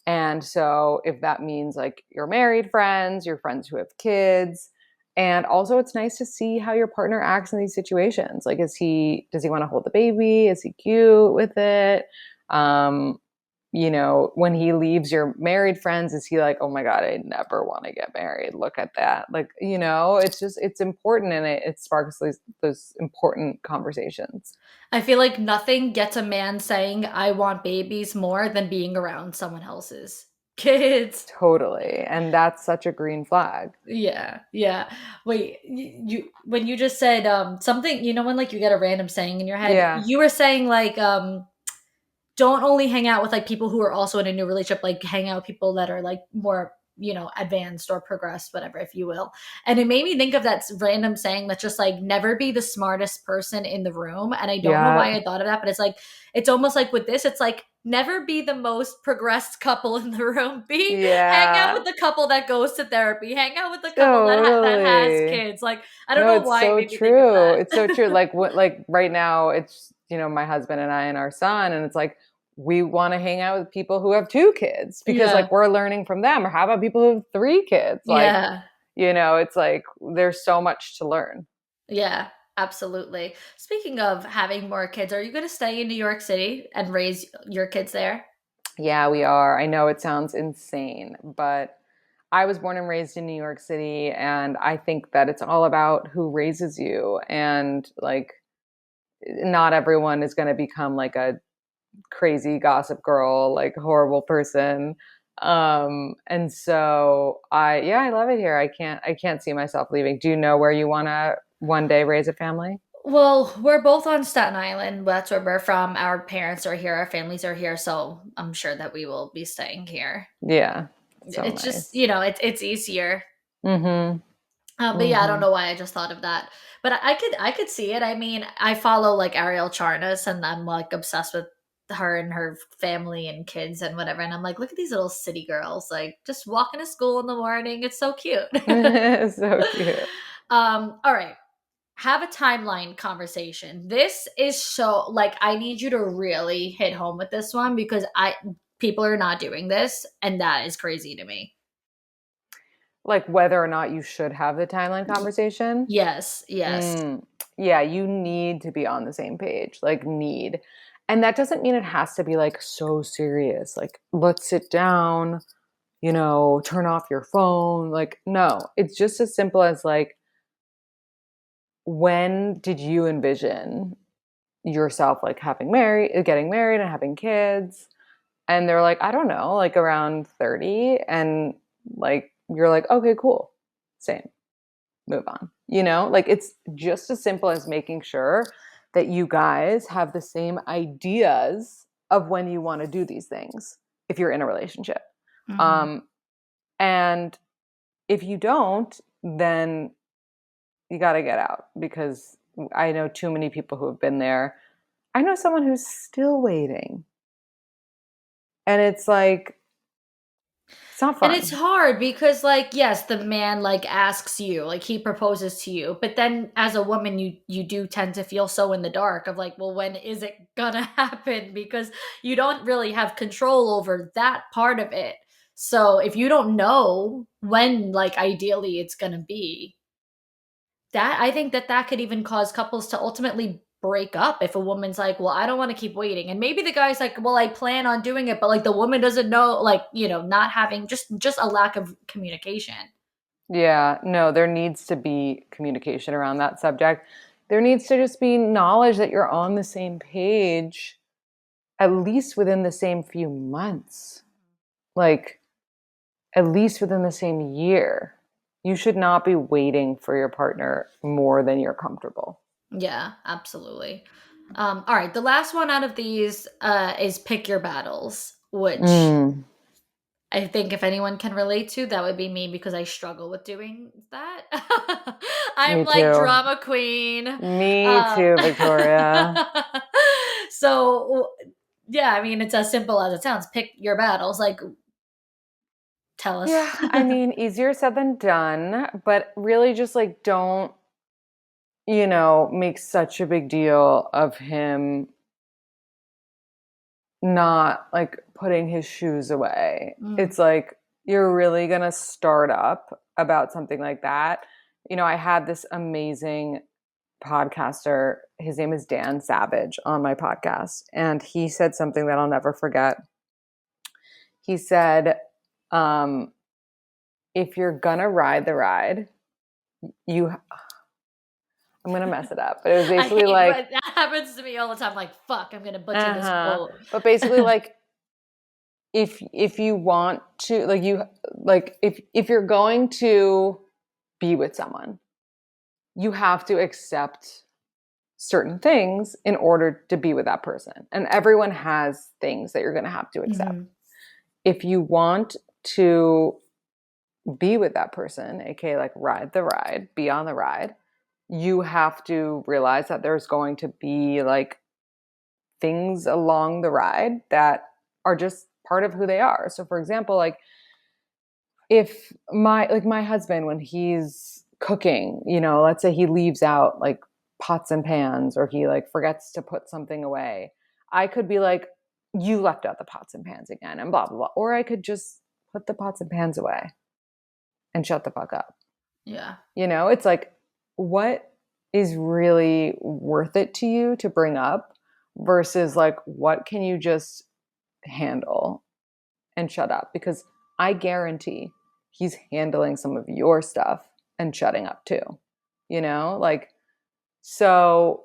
[SPEAKER 3] And so if that means like your married friends, your friends who have kids, and also it's nice to see how your partner acts in these situations. Like does he want to hold the baby? Is he cute with it? When he leaves your married friends, is he like, oh my God, I never want to get married. Look at that. Like, it's important and it sparks those important conversations.
[SPEAKER 2] I feel like nothing gets a man saying, I want babies more than being around someone else's kids.
[SPEAKER 3] Totally. And that's such a green flag.
[SPEAKER 2] Yeah, yeah. Wait, you when you just said something, when like you get a random saying in your head,
[SPEAKER 3] Yeah.
[SPEAKER 2] you were saying like don't only hang out with like people who are also in a new relationship, like hang out with people that are like more, advanced or progressed, whatever, if you will. And it made me think of that random saying that's just like, never be the smartest person in the room. And I don't know why I thought of that, but it's like, it's almost like with this, it's like, never be the most progressed couple in the room. Hang out with the couple that goes to therapy. Hang out with the couple that has kids. Like, I don't know why it made me think of that.
[SPEAKER 3] It's so true. Like right now it's, my husband and I and our son, and it's like, we want to hang out with people who have 2 kids because like we're learning from them. Or how about people who have 3 kids? Like, it's like, there's so much to learn.
[SPEAKER 2] Yeah, absolutely. Speaking of having more kids, are you going to stay in New York City and raise your kids there?
[SPEAKER 3] Yeah, we are. I know it sounds insane, but I was born and raised in New York City, and I think that it's all about who raises you. And like, not everyone is going to become like a crazy gossip girl, like horrible person. And so I love it here. I can't see myself leaving. Do you know where you want to one day raise a family?
[SPEAKER 2] Well, we're both on Staten Island. That's where we're from. Our parents are here. Our families are here. So I'm sure that we will be staying here.
[SPEAKER 3] Yeah.
[SPEAKER 2] So it's nice. Just, it's easier.
[SPEAKER 3] Mm-hmm.
[SPEAKER 2] But yeah, I don't know why I just thought of that. But I could see it. I mean, I follow like Ariel Charnas, and I'm like obsessed with her and her family and kids and whatever. And I'm like, look at these little city girls, like just walking to school in the morning. It's so cute.
[SPEAKER 3] So cute.
[SPEAKER 2] All right. Have a timeline conversation. This is so like, I need you to really hit home with this one because people are not doing this, and that is crazy to me.
[SPEAKER 3] Like whether or not you should have the timeline conversation?
[SPEAKER 2] Yes.
[SPEAKER 3] Yeah, you need to be on the same page. Like, need. And that doesn't mean it has to be like so serious. Like, let's sit down, turn off your phone. Like, no, it's just as simple as like, when did you envision yourself like getting married and having kids? And they're like, I don't know, like around 30. And like, you're like, okay, cool. Same. Move on. Like, it's just as simple as making sure that you guys have the same ideas of when you want to do these things if you're in a relationship. Mm-hmm. And if you don't, then you got to get out, because I know too many people who have been there. I know someone who's still waiting. And it's like, it's not fun.
[SPEAKER 2] And it's hard because, like, yes, the man like asks you, like he proposes to you, but then as a woman, you do tend to feel so in the dark of like, well, when is it gonna happen? Because you don't really have control over that part of it. So if you don't know when, like, ideally it's gonna be, that I think that could even cause couples to ultimately break up if a woman's like, well, I don't want to keep waiting. And maybe the guy's like, well, I plan on doing it, but like the woman doesn't know, like, not having just a lack of communication.
[SPEAKER 3] Yeah, no, there needs to be communication around that subject. There needs to just be knowledge that you're on the same page, at least within the same few months, like at least within the same year. You should not be waiting for your partner more than you're comfortable.
[SPEAKER 2] Yeah, absolutely. All right. The last one out of these is pick your battles, which I think if anyone can relate to, that would be me, because I struggle with doing that. I'm like drama queen.
[SPEAKER 3] Me too, Victoria.
[SPEAKER 2] So, yeah, I mean, it's as simple as it sounds. Pick your battles. Like, tell us.
[SPEAKER 3] Yeah, I mean, easier said than done, but really just like don't, make such a big deal of him not like putting his shoes away. It's like, you're really going to start up about something like that. I had this amazing podcaster. His name is Dan Savage on my podcast. And he said something that I'll never forget. He said, if you're going to ride the ride, I'm going to mess it up. But it was basically like,
[SPEAKER 2] that happens to me all the time. Like, fuck, I'm going to butcher this quote.
[SPEAKER 3] But basically like, if you want to, like, if you're going to be with someone, you have to accept certain things in order to be with that person. And everyone has things that you're going to have to accept.
[SPEAKER 2] Mm-hmm.
[SPEAKER 3] If you want to be with that person, aka like ride the ride, be on the ride, you have to realize that there's going to be like things along the ride that are just part of who they are. So for example, like if my husband, when he's cooking, let's say he leaves out like pots and pans, or he like forgets to put something away, I could be like, you left out the pots and pans again, and blah blah blah. Or I could just put the pots and pans away and shut the fuck up.
[SPEAKER 2] Yeah.
[SPEAKER 3] It's like, what is really worth it to you to bring up versus like, what can you just handle and shut up? Because I guarantee he's handling some of your stuff and shutting up too. Like, so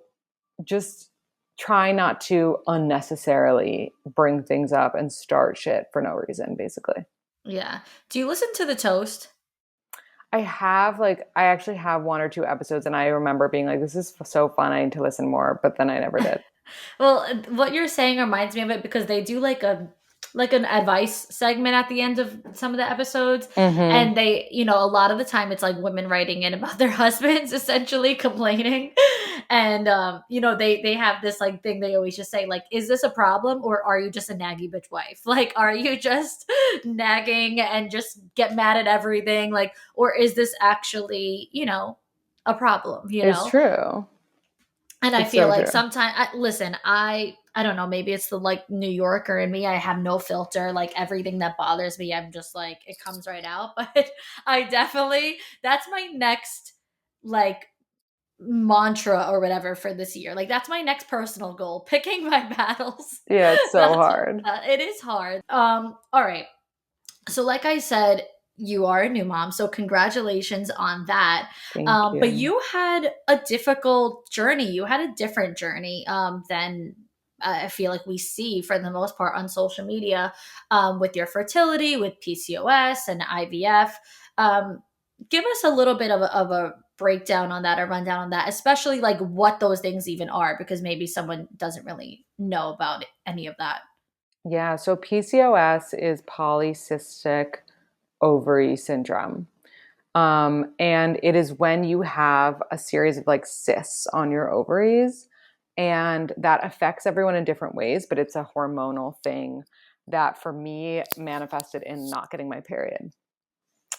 [SPEAKER 3] just try not to unnecessarily bring things up and start shit for no reason, basically.
[SPEAKER 2] Yeah. Do you listen to The Toast?
[SPEAKER 3] I actually have one or two episodes, and I remember being like, this is so fun, I need to listen more, but then I never did.
[SPEAKER 2] Well, what you're saying reminds me of it because they do like an advice segment at the end of some of the episodes.
[SPEAKER 3] Mm-hmm.
[SPEAKER 2] And they, a lot of the time it's like women writing in about their husbands essentially complaining. And, they have this like thing they always just say, like, is this a problem or are you just a naggy bitch wife? Like, are you just nagging and just get mad at everything? Like, or is this actually, a problem,
[SPEAKER 3] It's true.
[SPEAKER 2] And I
[SPEAKER 3] It's
[SPEAKER 2] feel
[SPEAKER 3] so
[SPEAKER 2] like
[SPEAKER 3] true.
[SPEAKER 2] sometimes, listen, I don't know, maybe it's the like New Yorker in me. I have no filter. Like everything that bothers me, I'm just like, it comes right out. But that's my next like mantra or whatever for this year. Like that's my next personal goal, picking my battles.
[SPEAKER 3] Yeah, it's so hard.
[SPEAKER 2] It is hard. All right. So like I said, you are a new mom, so congratulations on that.
[SPEAKER 3] Thank you.
[SPEAKER 2] But you had a difficult journey. You had a different journey than I feel like we see for the most part on social media with your fertility, with PCOS and IVF. Give us a little bit of a breakdown on that, a rundown on that, especially like what those things even are, because maybe someone doesn't really know about any of that.
[SPEAKER 3] Yeah, so PCOS is polycystic ovary syndrome. And it is when you have a series of like cysts on your ovaries, and that affects everyone in different ways, but it's a hormonal thing that for me manifested in not getting my period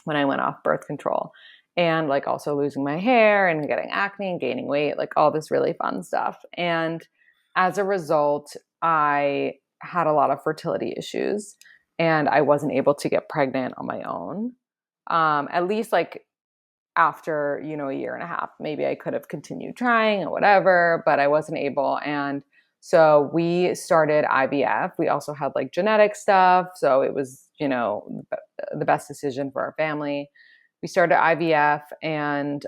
[SPEAKER 3] when I went off birth control, and like also losing my hair and getting acne and gaining weight, like all this really fun stuff. And as a result, I had a lot of fertility issues, and I wasn't able to get pregnant on my own. At least like after, a year and a half, maybe I could have continued trying or whatever, but I wasn't able. And so we started IVF. We also had like genetic stuff. So it was, the best decision for our family. We started IVF, and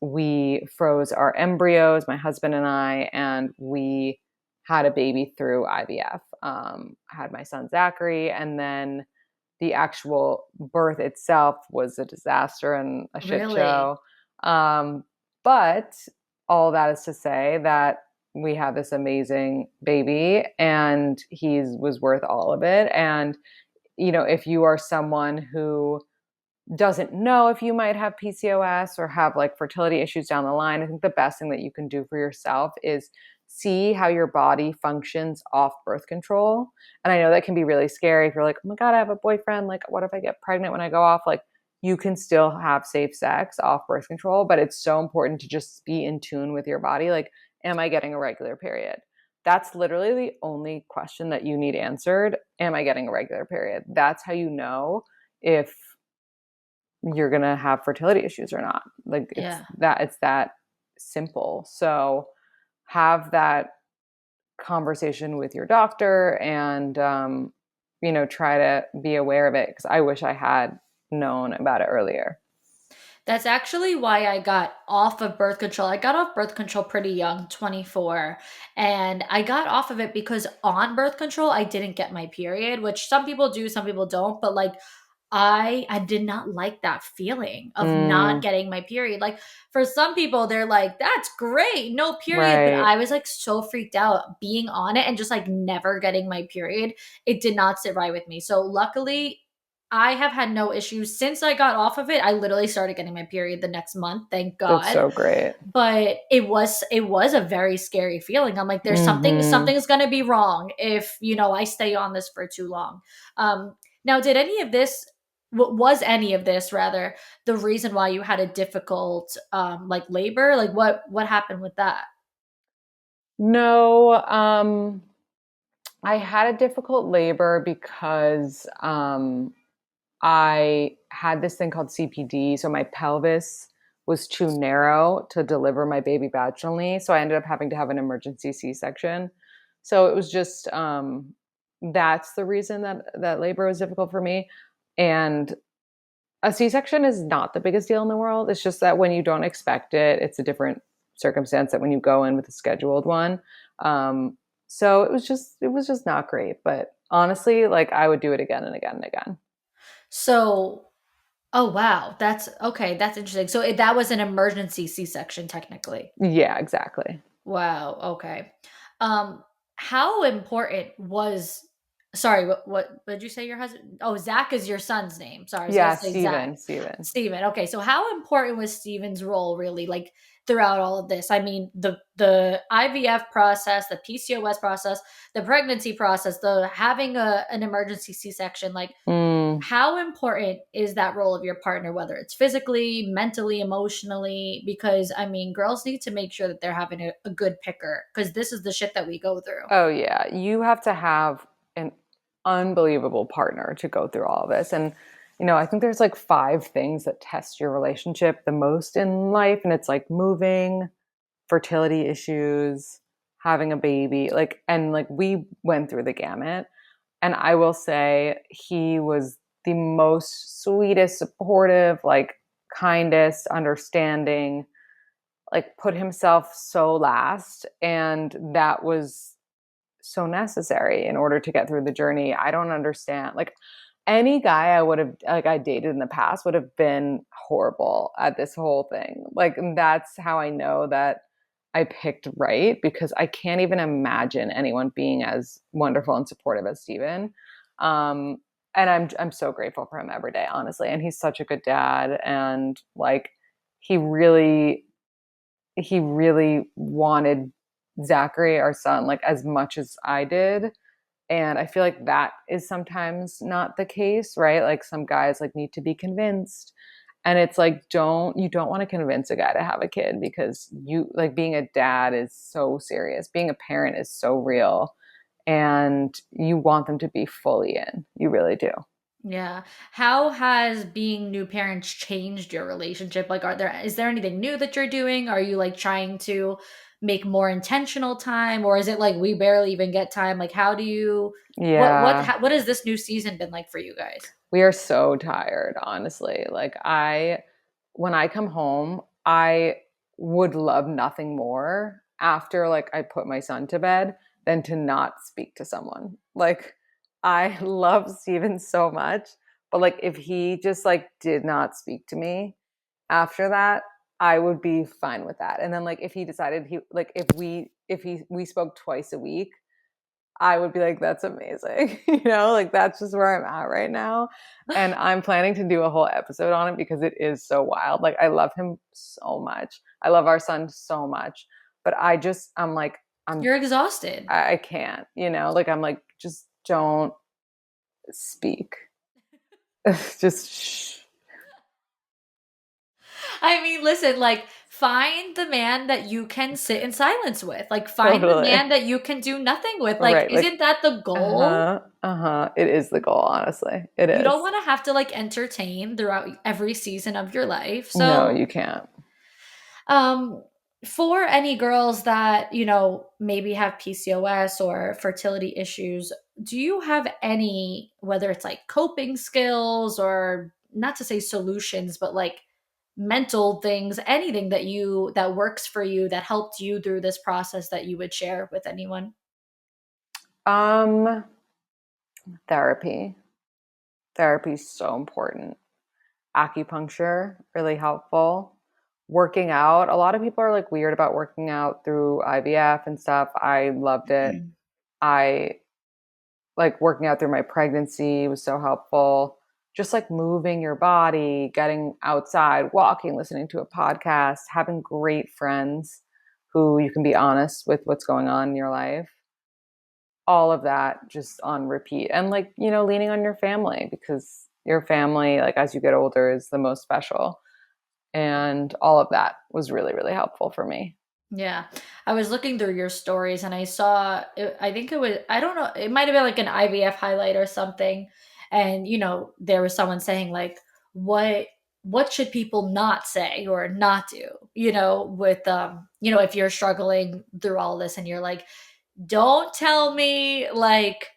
[SPEAKER 3] we froze our embryos, my husband and I, and we had a baby through IVF. I had my son Zachary, and then the actual birth itself was a disaster and a shit show. But all that is to say that we have this amazing baby, and he was worth all of it. And, if you are someone who doesn't know if you might have PCOS or have like fertility issues down the line, I think the best thing that you can do for yourself is see how your body functions off birth control. And I know that can be really scary if you're like, oh my God, I have a boyfriend. Like, what if I get pregnant when I go off? Like, you can still have safe sex off birth control, but it's so important to just be in tune with your body. Like, am I getting a regular period? That's literally the only question that you need answered. Am I getting a regular period? That's how you know if you're going to have fertility issues or not. Like it's that simple. So have that conversation with your doctor, and, try to be aware of it, because I wish I had known about it earlier.
[SPEAKER 2] That's actually why I got off of birth control. I got off birth control pretty young, 24. And I got off of it because on birth control, I didn't get my period, which some people do, some people don't. But like, I did not like that feeling of not getting my period. Like for some people, they're like, that's great, no period. But
[SPEAKER 3] Right.
[SPEAKER 2] I was like so freaked out being on it and just like never getting my period. It did not sit right with me. So luckily, I have had no issues since I got off of it. I literally started getting my period the next month, thank
[SPEAKER 3] That's
[SPEAKER 2] God.
[SPEAKER 3] so great.
[SPEAKER 2] But it was a very scary feeling. I'm like, there's something's gonna be wrong if I stay on this for too long. Now, did any of this was any of this rather the reason why you had a difficult like labor? Like what happened with that?
[SPEAKER 3] No, I had a difficult labor because I had this thing called CPD. So my pelvis was too narrow to deliver my baby vaginally. So I ended up having to have an emergency C-section. So it was just that's the reason that labor was difficult for me. And a C-section is not the biggest deal in the world. It's just that when you don't expect it, it's a different circumstance that when you go in with a scheduled one. So it was just not great. But honestly, like I would do it again and again and again.
[SPEAKER 2] So, oh wow, that's okay. That's interesting. So that was an emergency C-section technically.
[SPEAKER 3] Yeah, exactly.
[SPEAKER 2] Wow. Okay. How important was? Sorry, what did you say? Your husband? Oh, Zach is your son's name. Sorry, I was gonna
[SPEAKER 3] Yeah,
[SPEAKER 2] say Zach.
[SPEAKER 3] Steven.
[SPEAKER 2] Steven. Okay, so how important was Steven's role really, like throughout all of this? I mean, the IVF process, the PCOS process, the pregnancy process, the having an emergency C-section, like
[SPEAKER 3] Mm,
[SPEAKER 2] how important is that role of your partner, whether it's physically, mentally, emotionally? Because I mean, girls need to make sure that they're having a good picker because this is the shit that we go through.
[SPEAKER 3] oh yeah, you have to have an unbelievable partner to go through all of this. And I think there's like 5 things that test your relationship the most in life, and it's like moving, fertility issues, having a baby, and we went through the gamut. And I will say he was the most sweetest, supportive, like kindest, understanding, like put himself so last. And that was so necessary in order to get through the journey. I don't understand. Like any guy I dated in the past would have been horrible at this whole thing. Like that's how I know that I picked right, because I can't even imagine anyone being as wonderful and supportive as Steven. Um, and I'm so grateful for him every day, honestly. And he's such a good dad, and like he really he really wanted Zachary, our son, like as much as I did. And I feel like that is sometimes not the case, right? Like some guys like need to be convinced. And it's like, you don't want to convince a guy to have a kid, because you like being a dad is so serious. Being a parent is so real. And you want them to be fully in. You really do.
[SPEAKER 2] Yeah. How has being new parents changed your relationship? Like, is there anything new that you're doing? Are you like trying to make more intentional time, or is it like we barely even get time? Like, how do you?
[SPEAKER 3] Yeah.
[SPEAKER 2] What has this new season been like for you guys?
[SPEAKER 3] We are so tired, honestly. When I come home, I would love nothing more after like I put my son to bed than to not speak to someone. Like I love Steven so much, but like if he just like did not speak to me after that, I would be fine with that. And then like if he decided he like if we spoke twice a week, I would be like, that's amazing. Like that's just where I'm at right now. And I'm planning to do a whole episode on it because it is so wild. Like I love him so much. I love our son so much. But I'm like,
[SPEAKER 2] You're exhausted.
[SPEAKER 3] I can't, like I'm like, just don't speak. Just shh.
[SPEAKER 2] I mean, listen, like find the man that you can sit in silence with. Like find the
[SPEAKER 3] Totally.
[SPEAKER 2] man that you can do nothing with. Like
[SPEAKER 3] Right. Like,
[SPEAKER 2] isn't that the goal?
[SPEAKER 3] uh-huh. Uh-huh. It is the goal, honestly. It
[SPEAKER 2] You don't
[SPEAKER 3] is.
[SPEAKER 2] want to have to like entertain throughout every season of your life.
[SPEAKER 3] No,
[SPEAKER 2] So,
[SPEAKER 3] you can't.
[SPEAKER 2] um for any girls that, maybe have PCOS or fertility issues, do you have any, whether it's like coping skills or not to say solutions, but like mental things, anything that works for you that helped you through this process that you would share with anyone?
[SPEAKER 3] Um, Therapy. Therapy is so important. Acupuncture, really helpful. Working out. A lot of people are like weird about working out through IVF and stuff. I loved it. I like working out through my pregnancy was so helpful. Just like moving your body, getting outside, walking, listening to a podcast, having great friends who you can be honest with what's going on in your life. All of that just on repeat. And like, you know, leaning on your family, because your family, like as you get older, is the most special. And all of that was really, really helpful for me.
[SPEAKER 2] Yeah. I was looking through your stories and I saw, I think it was, I don't know, it might have been like an IVF highlight or something. And, you know, there was someone saying like, what, what should people not say or not do, you know, with, you know, if you're struggling through all this and you're like, don't tell me like,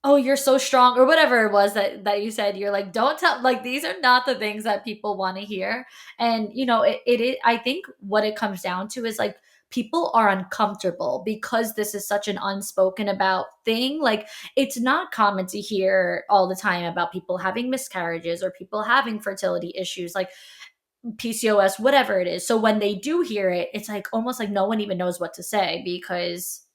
[SPEAKER 2] oh, you're so strong or whatever it was that you said. You're like, don't tell, like, these are not the things that people want to hear. And you know, it I think what it comes down to is like people are uncomfortable because this is such an unspoken about thing. Like, it's not common to hear all the time about people having miscarriages or people having fertility issues, like PCOS, whatever it is. So when they do hear it, it's like almost like no one even knows what to say because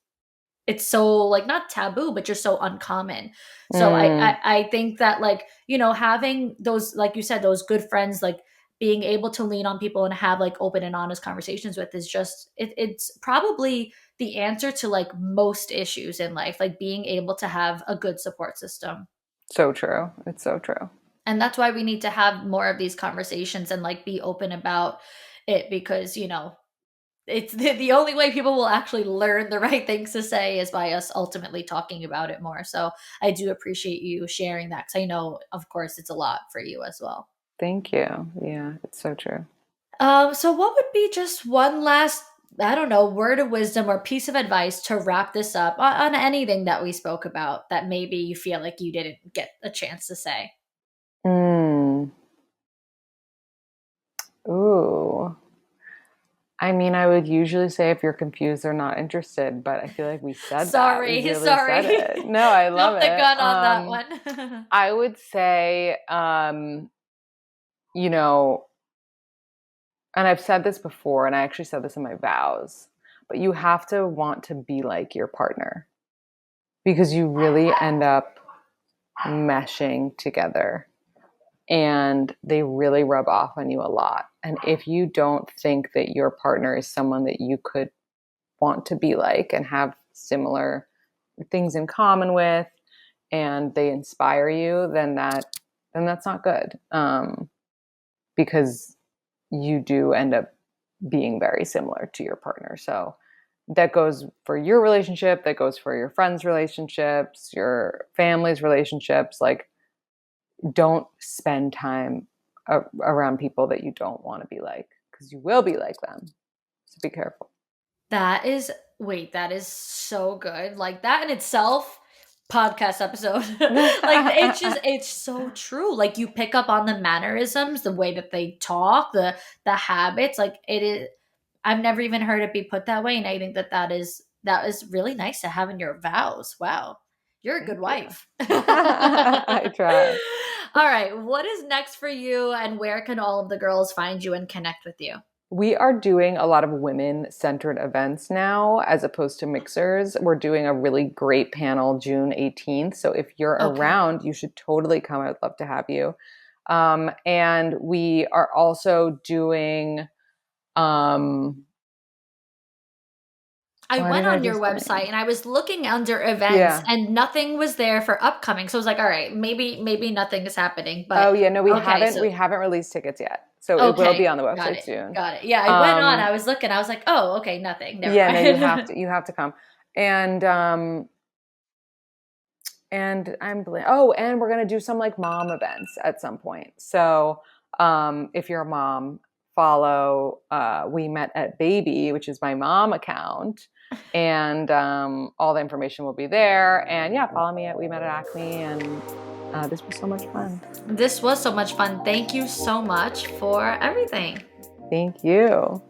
[SPEAKER 2] it's so like not taboo but just so uncommon. So I think that, like, you know, having those, like you said, those good friends, like being able to lean on people and have like open and honest conversations with is just it's probably the answer to like most issues in life, like being able to have a good support system.
[SPEAKER 3] So true. It's so true.
[SPEAKER 2] And that's why we need to have more of these conversations and like be open about it, because you know it's the only way people will actually learn the right things to say is by us ultimately talking about it more. So I do appreciate you sharing that, because I know, of course, it's a lot for you as well.
[SPEAKER 3] Thank you. Yeah, it's so true.
[SPEAKER 2] So what would be just one last, I don't know, word of wisdom or piece of advice to wrap this up on anything that we spoke about that maybe you feel like you didn't get a chance to say?
[SPEAKER 3] Mm. Ooh. I mean, I would usually say if you're confused or not interested, but I feel like we said that. We really
[SPEAKER 2] Sorry.
[SPEAKER 3] said it. No, I love
[SPEAKER 2] Jumped the
[SPEAKER 3] it.
[SPEAKER 2] gun on that one.
[SPEAKER 3] I would say, you know, and I've said this before, and I actually said this in my vows, but you have to want to be like your partner, because you really end up meshing together and they really rub off on you a lot. And if you don't think that your partner is someone that you could want to be like and have similar things in common with, and they inspire you, then that's not good. Because you do end up being very similar to your partner. So that goes for your relationship, that goes for your friends' relationships, your family's relationships. Like, don't spend time around people that you don't want to be like, because you will be like them. So be careful.
[SPEAKER 2] That is, wait, that is so good. Like that in itself, podcast episode. Like it's so true. Like you pick up on the mannerisms, the way that they talk, the habits. Like it is. I've never even heard it be put that way, and I think that is really nice to have in your vows. Wow, you're a good wife.
[SPEAKER 3] I try.
[SPEAKER 2] All right, what is next for you, and where can all of the girls find you and connect with you?
[SPEAKER 3] We are doing a lot of women-centered events now, as opposed to mixers. We're doing a really great panel June 18th. So if you're around, you should totally come. I'd love to have you. And we are also doing...
[SPEAKER 2] I went on your website and I was looking under events and nothing was there for upcoming. So I was like, all right, maybe nothing is happening. But
[SPEAKER 3] we haven't released tickets yet. So it will be on the website soon.
[SPEAKER 2] Got it. Yeah, I went on, I was looking, I was like, oh, okay, nothing. Never mind.
[SPEAKER 3] No, you have to come. And and we're gonna do some like mom events at some point. So if you're a mom, follow We Met at Baby, which is my mom account. And all the information will be there. And yeah, follow me at We Met at Acme. And this was so much fun.
[SPEAKER 2] This was so much fun. Thank you so much for everything.
[SPEAKER 3] Thank you.